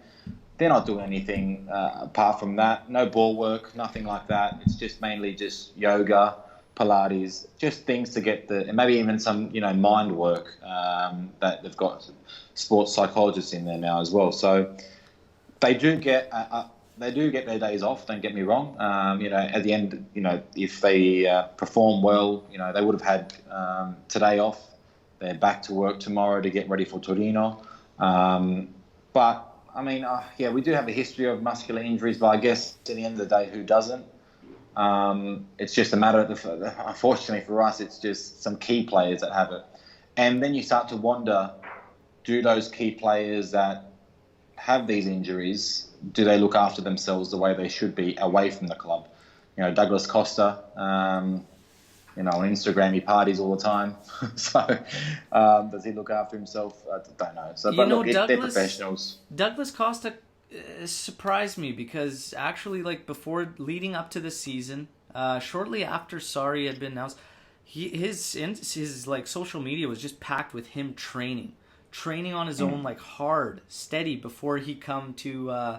They're not doing anything apart from that. No ball work, nothing like that. It's just mainly just yoga, Pilates, just things to get and maybe even some, mind work that they've got sports psychologists in there now as well. So they do get their days off. Don't get me wrong. At the end, if they perform well, they would have had today off. They're back to work tomorrow to get ready for Torino. But I mean, we do have a history of muscular injuries, but I guess at the end of the day, who doesn't? It's just a matter of, unfortunately for us, it's just some key players that have it. And then you start to wonder, do those key players that have these injuries, do they look after themselves the way they should be away from the club? Douglas Costa, on Instagram he parties all the time. So does he look after himself? I don't know. So, but look, they're professionals. Douglas Costa surprised me because actually, before leading up to the season, shortly after Sarri had been announced, his social media was just packed with him training on his own, hard, steady before he come to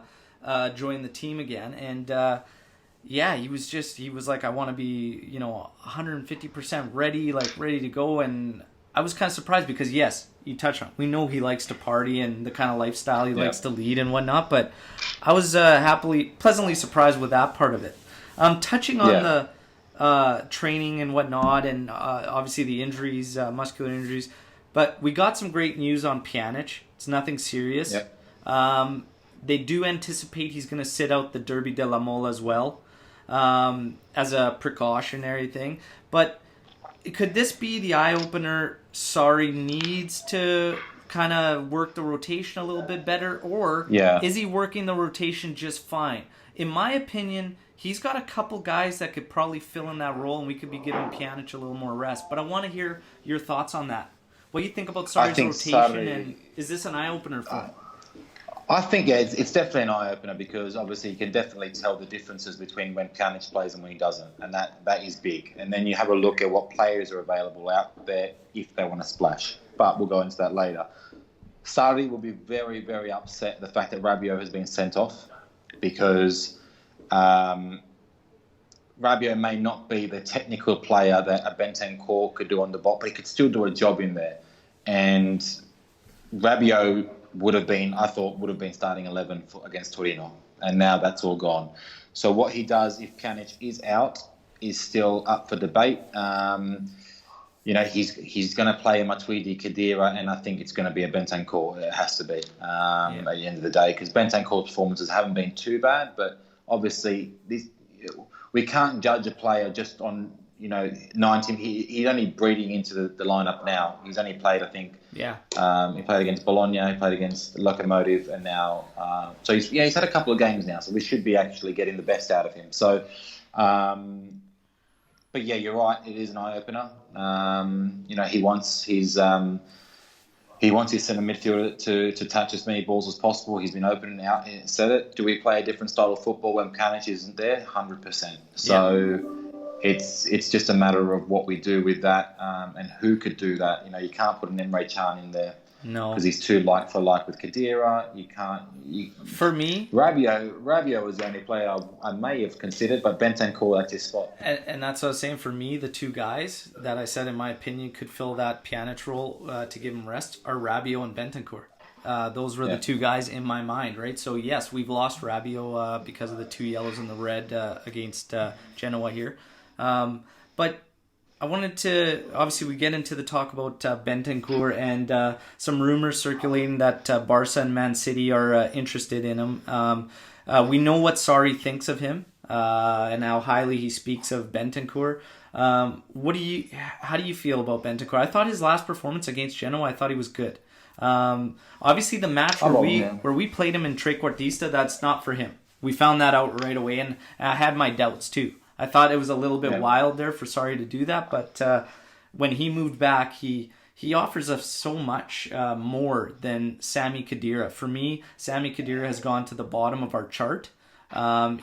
join the team again. And he was like, I want to be 150% ready, ready to go. And I was kind of surprised because yes, you touched on it. We know he likes to party and the kind of lifestyle he likes to lead and whatnot, but I was pleasantly surprised with that part of it. Touching on the training and whatnot, and obviously the injuries, muscular injuries, but we got some great news on Pjanic. It's nothing serious. They do anticipate he's going to sit out the Derby della Mole as well, as a precautionary thing. But could this be the eye-opener? Sarri needs to kind of work the rotation a little bit better, or is he working the rotation just fine? In my opinion, he's got a couple guys that could probably fill in that role, and we could be giving Pjanic a little more rest. But I want to hear your thoughts on that. What do you think about Sarri's rotation, and is this an eye-opener for him? I think it's definitely an eye-opener because obviously you can definitely tell the differences between when Pjanic plays and when he doesn't, and that is big. And then you have a look at what players are available out there if they want to splash. But we'll go into that later. Sarri will be very, very upset at the fact that Rabiot has been sent off because Rabiot may not be the technical player that a Bentancur could do on the ball, but he could still do a job in there. And Rabiot would have been starting 11 against Torino, and now that's all gone. So what he does if Pjanic is out is still up for debate. He's going to play a Matuidi, Khedira, and I think it's going to be a Bentancur. It has to be at the end of the day because Bentancur's performances haven't been too bad, but obviously we can't judge a player just on 19. He's only breeding into the lineup now. He's only played, I think. He played against Bologna. He played against Lokomotiv, and now he's had a couple of games now. So we should be actually getting the best out of him. So, but yeah, you're right. It is an eye opener. He wants his centre midfielder to touch as many balls as possible. He's been open and out and said it. Do we play a different style of football when Pjanic isn't there? 100%. So. It's just a matter of what we do with that and who could do that. You can't put an Emre Can in there because he's too like for like with Khedira. You can't. For me, Rabiot was the only player I may have considered, but Bentancur at his spot. And that's what I was saying. For me, the two guys that I said in my opinion could fill that Pjanic role to give him rest are Rabiot and Bentancur. Those were the two guys in my mind, right? So yes, we've lost Rabiot because of the 2 yellows and the red against Genoa here. But I wanted to, obviously we get into the talk about Bentancur and some rumors circulating that Barca and Man City are interested in him. We know what Sarri thinks of him and how highly he speaks of Bentancur. How do you feel about Bentancur? I thought his last performance against Genoa, I thought he was good. Obviously the match where we played him in Trequartista, that's not for him. We found that out right away, and I had my doubts too. I thought it was a little bit wild there for Sarri to do that, but when he moved back, he offers us so much more than Sami Khedira. For me, Sami Khedira has gone to the bottom of our chart.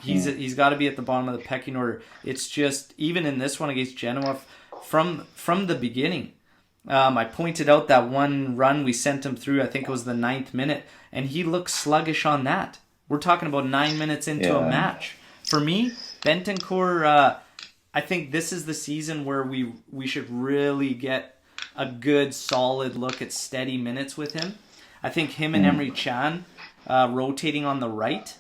He's got to be at the bottom of the pecking order. It's just, even in this one against Genoa, from the beginning, I pointed out that one run we sent him through, I think it was the 9th minute, and he looked sluggish on that. We're talking about 9 minutes into a match. For me, Bentancur, I think this is the season where we should really get a good, solid look at steady minutes with him. I think him and Emre Can rotating on the right,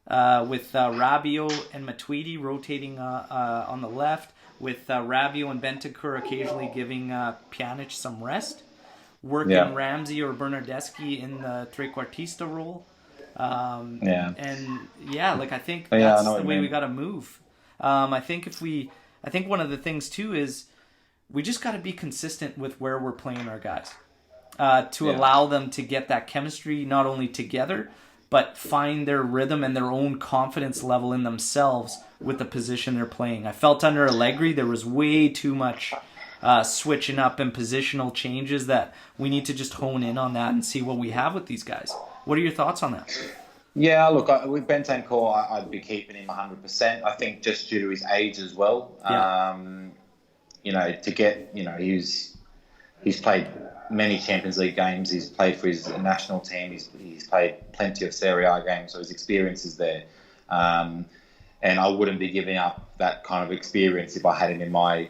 with Rabiot and Matuidi rotating on the left, with Rabiot and Bentancur occasionally giving Pjanic some rest, working Ramsey or Bernardeschi in the trequartista role. And I think that's the way we got to move. I think one of the things too is we just got to be consistent with where we're playing our guys, to allow them to get that chemistry not only together, but find their rhythm and their own confidence level in themselves with the position they're playing. I felt under Allegri there was way too much switching up and positional changes that we need to just hone in on that and see what we have with these guys. What are your thoughts on that? Yeah, look, with Bentancur, I'd be keeping him 100%. I think just due to his age as well. He's played many Champions League games. He's played for his national team. He's played plenty of Serie A games, so his experience is there. And I wouldn't be giving up that kind of experience if I had him in my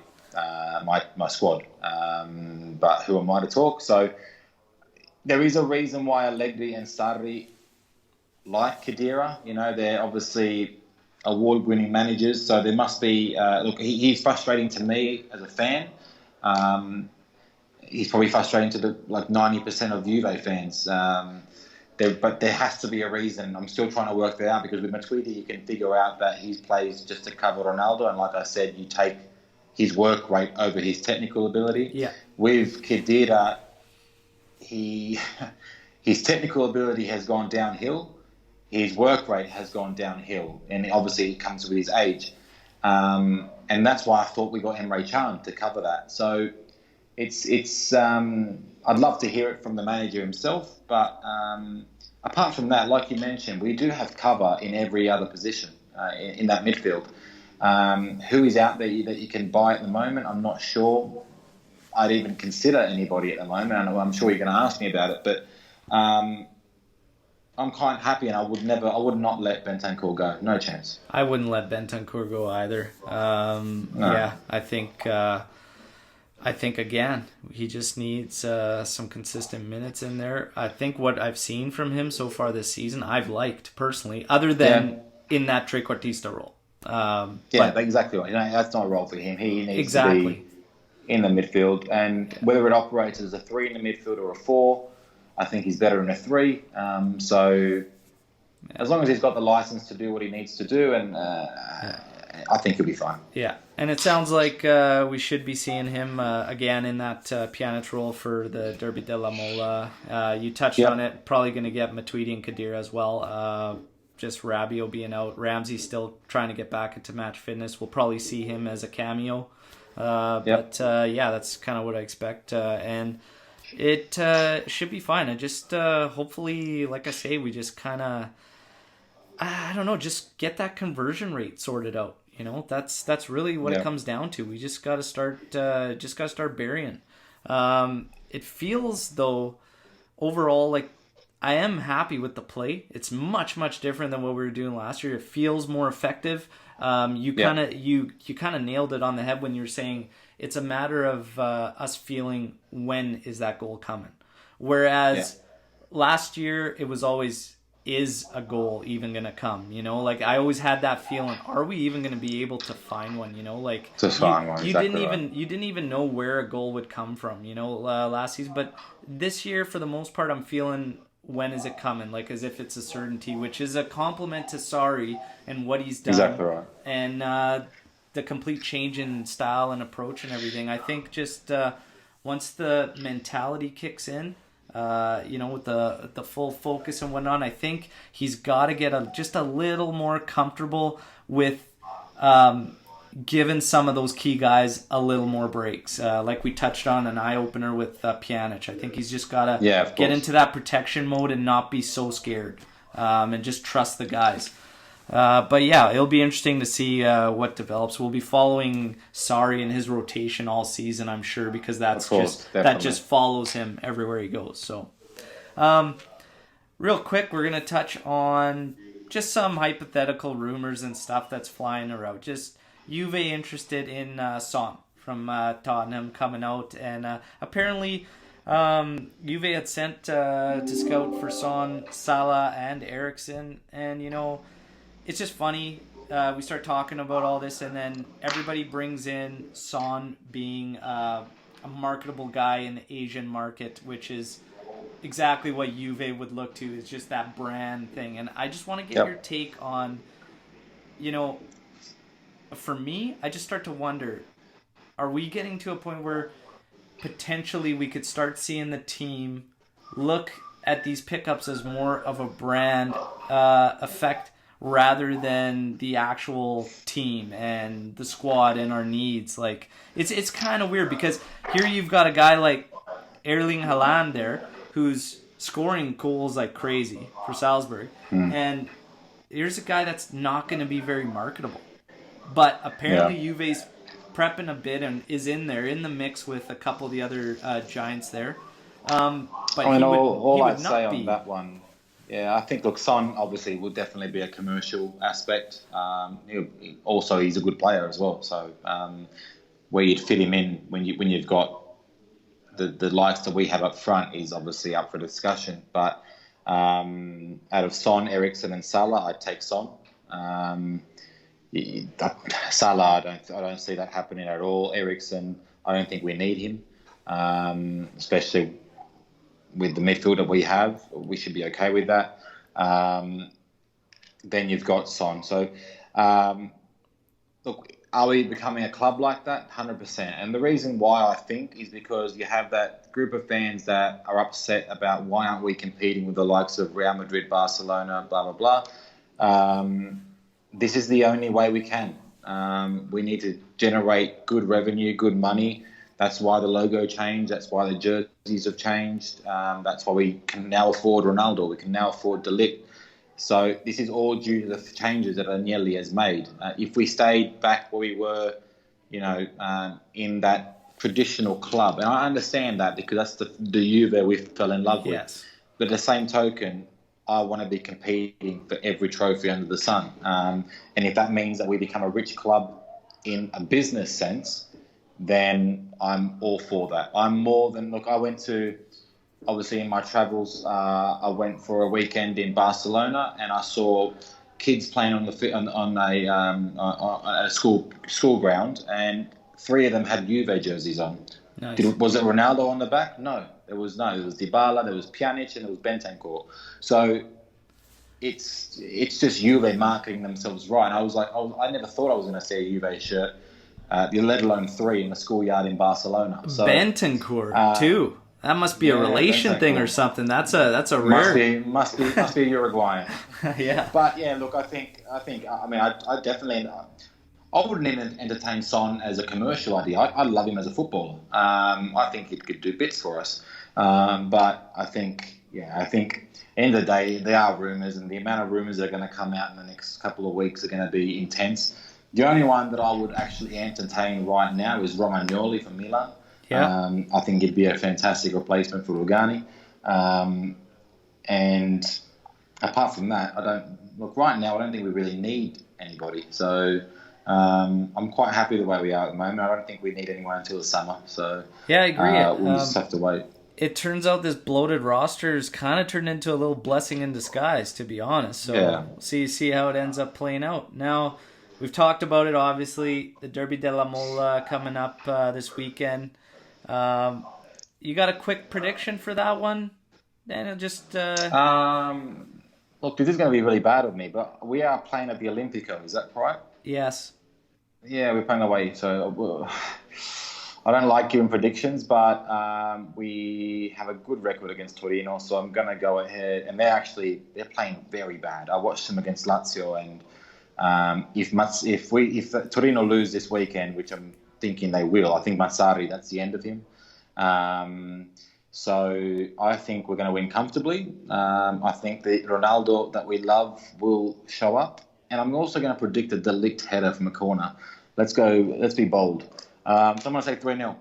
squad. But who am I to talk? So there is a reason why Allegri and Sarri like Khedira. They're obviously award-winning managers, so there must be... he's frustrating to me as a fan. He's probably frustrating to 90% of Juve fans. But there has to be a reason. I'm still trying to work that out, because with Matuidi you can figure out that he plays just to cover Ronaldo, and like I said, you take his work rate over his technical ability. Yeah. With Khedira, his technical ability has gone downhill. His work rate has gone downhill, and obviously it comes with his age. And that's why I thought we got Emre Can to cover that. So it's I'd love to hear it from the manager himself, but apart from that, like you mentioned, we do have cover in every other position in that midfield. Who is out there that you can buy at the moment? I'm not sure I'd even consider anybody at the moment. I'm sure you're going to ask me about it, but I'm quite happy, and I would not let Bentancur go. No chance. I wouldn't let Bentancur go either. No. Yeah, I think again, he just needs some consistent minutes in there. I think what I've seen from him so far this season, I've liked personally, other than in that trequartista role. Exactly right. That's not a role for him. He needs to be in the midfield, and whether it operates as a 3 in the midfield or a 4, I think he's better in a 3. As long as he's got the license to do what he needs to do, and I think he'll be fine. Yeah, and it sounds like we should be seeing him again in that Pjanic role for the Derby della Mola. You touched on it. Probably going to get Matuidi and Khedira as well. Just Rabiot being out. Ramsey's still trying to get back into match fitness. We'll probably see him as a cameo. But that's kind of what I expect. And it should be fine. I just hopefully, like I say, we just kind of, I don't know, just get that conversion rate sorted out. That's really what it comes down to. We just got to start burying. It feels though overall like I am happy with the play. It's much, much different than what we were doing last year. It feels more effective. You kind of nailed it on the head when you were saying it's a matter of us feeling when is that goal coming. Whereas last year it was always, is a goal even gonna come? I always had that feeling. Are we even gonna be able to find one? You didn't even know where a goal would come from. Last season, but this year for the most part, I'm feeling. When is it coming? As if it's a certainty, which is a compliment to Sarri and what he's done. Exactly right. And the complete change in style and approach and everything. I think just once the mentality kicks in, with the full focus and whatnot, I think he's got to get just a little more comfortable with given some of those key guys a little more breaks. Like we touched on an eye-opener with Pjanic. I think he's just got to get into that protection mode and not be so scared and just trust the guys. But yeah, it'll be interesting to see what develops. We'll be following Sarri and his rotation all season, I'm sure, because that just follows him everywhere he goes. So, real quick, we're gonna touch on just some hypothetical rumors and stuff that's flying around. Just Juve interested in Son from Tottenham coming out, and apparently Juve had sent to scout for Son, Salah, and Eriksen, and it's just funny. We start talking about all this, and then everybody brings in Son being a marketable guy in the Asian market, which is exactly what Juve would look to. It's just that brand thing. And I just want to get your take on, for me, I just start to wonder, are we getting to a point where potentially we could start seeing the team look at these pickups as more of a brand effect rather than the actual team and the squad and our needs? Like, it's kind of weird because here you've got a guy like Erling Haaland there who's scoring goals like crazy for Salzburg, and here's a guy that's not going to be very marketable. But apparently Juve's prepping a bit and is in the mix with a couple of the other giants there. But all I'd say on that one, I think, look, Son obviously will definitely be a commercial aspect. Also, he's a good player as well. So where you'd fit him in when you've got the likes that we have up front is obviously up for discussion. But out of Son, Eriksen, and Salah, I'd take Son. Salah, I don't see that happening at all. Eriksen, I don't think we need him, especially with the midfield that we have. We should be okay with that. Then you've got Son. So, look, are we becoming a club like that? 100%. And the reason why I think is because you have that group of fans that are upset about why aren't we competing with the likes of Real Madrid, Barcelona, blah, blah, blah. This is the only way we can. We need to generate good revenue, good money. That's why the logo changed. That's why the jerseys have changed. That's why we can now afford Ronaldo. We can now afford De Ligt. So this is all due to the changes that Agnelli has made. If we stayed back where we were, in that traditional club, and I understand that because that's the Juve we fell in love with. Yes. But at the same token, I want to be competing for every trophy under the sun. And if that means that we become a rich club in a business sense, then I'm all for that. I went to, obviously in my travels, I went for a weekend in Barcelona and I saw kids playing on a school ground, and 3 of them had Juve jerseys on. Nice. Was it Ronaldo on the back? No, there was no. There was Dybala, there was Pjanic, and there was Bentancur. So it's just Juve marketing themselves right. And I never thought I was going to see a Juve shirt, let alone 3 in a schoolyard in Barcelona. So, Bentancur too. That must be a relation thing or something. That's a rare. Must be Uruguayan. Yeah. But yeah, look, I definitely. I wouldn't even entertain Son as a commercial idea. I love him as a footballer. I think he could do bits for us. But I think at the end of the day, there are rumours, and the amount of rumours that are going to come out in the next couple of weeks are going to be intense. The only one that I would actually entertain right now is Romagnoli from Milan. Yeah. I think he'd be a fantastic replacement for Rugani. And apart from that, right now, I don't think we really need anybody. So I'm quite happy the way we are at the moment. I don't think we need anyone until the summer. So yeah, I agree. We'll just have to wait. It turns out this bloated roster is kind of turned into a little blessing in disguise, to be honest. So see how it ends up playing out. Now, we've talked about it, obviously. The Derby della Mola coming up this weekend. You got a quick prediction for that one? Then just look, this is going to be really bad of me, but we are playing at the Olimpico. Is that right? Yes. Yeah, we're playing away. So I don't like giving predictions, but we have a good record against Torino, so I'm going to go ahead. And they're playing very bad. I watched them against Lazio, and If Torino lose this weekend, which I'm thinking they will, I think Massari, that's the end of him. So I think we're going to win comfortably. I think the Ronaldo that we love will show up, and I'm also going to predict a De Ligt header from a corner. Let's go. Let's be bold. So I'm going to say 3-0.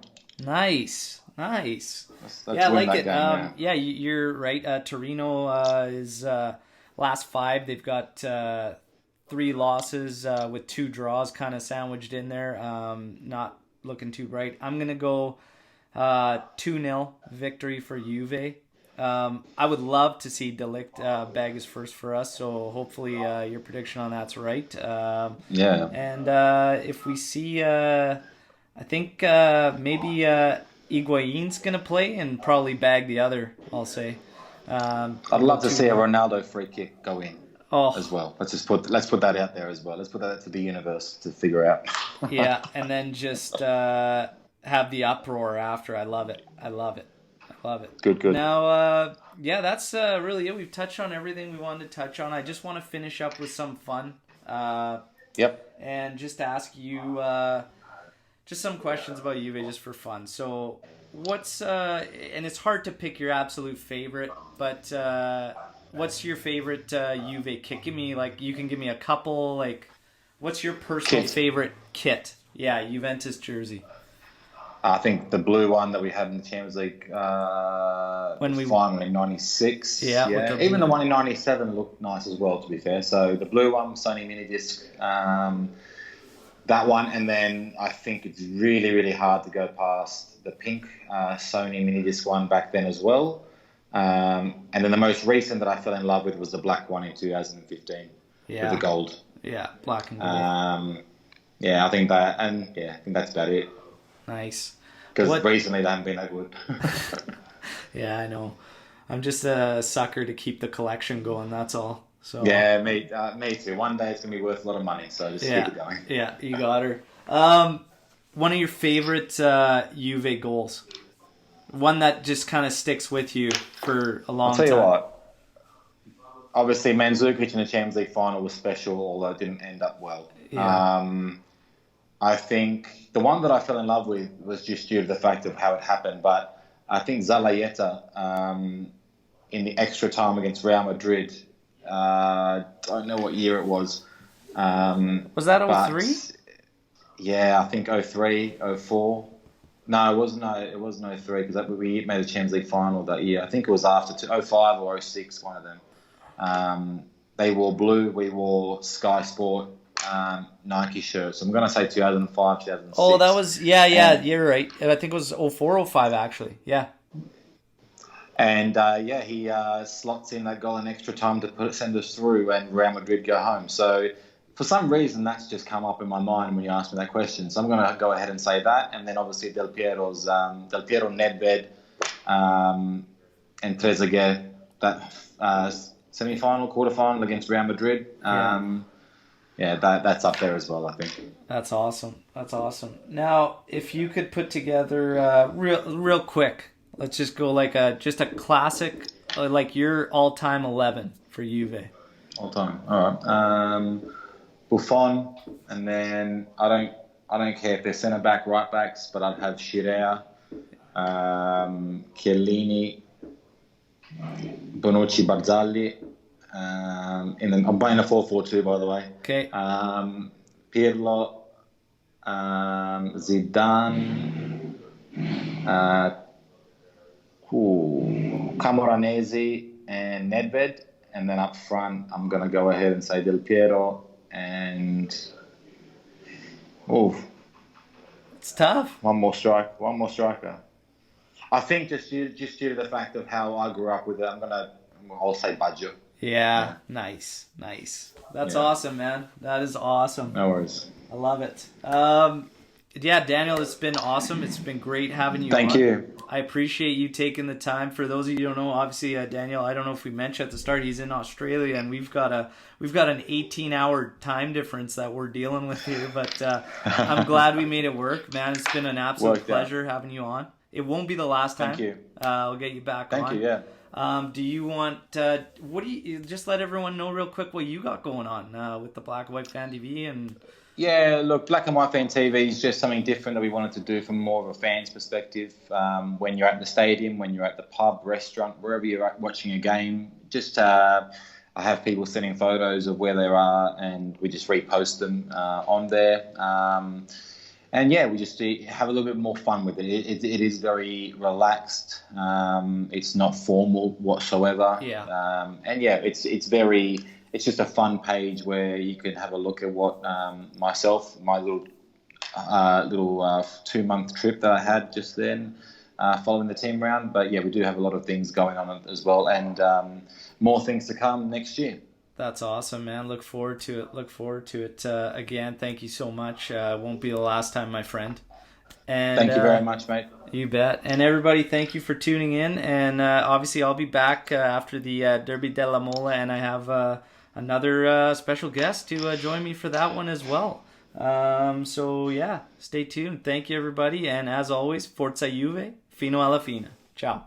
Nice. Let's Yeah, I win like that it. game, Yeah, you're right. Torino is last 5. They've got 3 losses with 2 draws kind of sandwiched in there. Not looking too bright. I'm going to go 2-0 victory for Juve. I would love to see De Ligt bag his first for us, so hopefully your prediction on that's right. Yeah. And if we see, I think maybe Higuain's going to play and probably bag the other, I'll say. I'd love to see a Ronaldo free kick go in as well. Let's put that out there as well. Let's put that to the universe to figure out. Yeah, and then just have the uproar after. I love it. Good. Now, that's really it. We've touched on everything we wanted to touch on. I just want to finish up with some fun. Yep. And just ask you just some questions about Juve just for fun. So, what's and it's hard to pick your absolute favorite, but what's your favorite Juve kit? You can give me a couple. What's your personal favorite kit? Yeah, Juventus jersey. I think the blue one that we had in the Champions League final in '96. Yeah. Even the one in '97 looked nice as well, to be fair. So the blue one, Sony Minidisc, that one, and then I think it's really, really hard to go past the pink Sony Minidisc one back then as well. And then the most recent that I fell in love with was the black one in 2015 with the gold. Yeah, black and gold. I think that, and I think that's about it. Nice. Because recently they haven't been that good. Yeah, I know. I'm just a sucker to keep the collection going, that's all. So yeah, me too. One day it's going to be worth a lot of money, so just keep it going. Yeah, you got her. One of your favorite Juve goals? One that just kind of sticks with you for a long time? I'll tell you what. Obviously, Mandzukic in the Champions League final was special, although it didn't end up well. Yeah. I think the one that I fell in love with was just due to the fact of how it happened, but I think Zalayeta in the extra time against Real Madrid, don't know what year it was. Was that 03? Yeah, I think 03, 04. No, it wasn't 03 because we made the Champions League final that year. I think it was after 05 or 06, one of them. They wore blue, we wore Sky Sport Nike shirts. So I'm going to say 2005, 2006. Oh, that was, you're right. I think it was 04, 05 actually. Yeah. And he slots in that goal in extra time to send us through and Real Madrid go home. So for some reason, that's just come up in my mind when you asked me that question. So I'm going to go ahead and say that. And then obviously Del Piero, Nedved, and Trezeguet, that semi-final, quarter-final against Real Madrid. That's up there as well, I think. That's awesome. Now, if you could put together real quick, let's just go just a classic, like your all-time 11 for Juve. All-time. All right. Buffon, and then I don't care if they're centre back, right backs, but I'd have Scirea, Chiellini, Bonucci, Barzagli. And then I'm playing a 4-4-2, by the way. Okay. Pirlo, Zidane, Camoranesi, and Nedved. And then up front, I'm going to go ahead and say Del Piero and... It's tough. One more striker. I think just due to the fact of how I grew up with it, I'll say Baggio. Yeah, nice. That's awesome, man. That is awesome. No worries. I love it. Daniel, it's been awesome. It's been great having you on. Thank you. I appreciate you taking the time. For those of you who don't know, obviously Daniel, I don't know if we mentioned at the start, he's in Australia, and we've got an 18-hour time difference that we're dealing with here. But I'm glad we made it work, man. It's been an absolute pleasure having you on. It won't be the last time. Thank you. I'll get you back on. Thank you. Yeah. Do you want? What do you just let everyone know real quick what you got going on with the Black and White Fan TV and? Yeah, look, Black and White Fan TV is just something different that we wanted to do from more of a fan's perspective. When you're at the stadium, when you're at the pub, restaurant, wherever you're at watching a game, just I have people sending photos of where they are, and we just repost them on there. And yeah, we just have a little bit more fun with it. It is very relaxed. It's not formal whatsoever. Yeah. And yeah, it's just a fun page where you can have a look at what my little 2-month trip that I had just then following the team round. But yeah, we do have a lot of things going on as well, and more things to come next year. That's awesome, man. Look forward to it. Again, thank you so much. Won't be the last time, my friend. And thank you very much, mate. You bet. And everybody, thank you for tuning in. And obviously, I'll be back after the Derby della Mola, and I have another special guest to join me for that one as well. So yeah, stay tuned. Thank you, everybody. And as always, Forza Juve, fino alla fine. Ciao.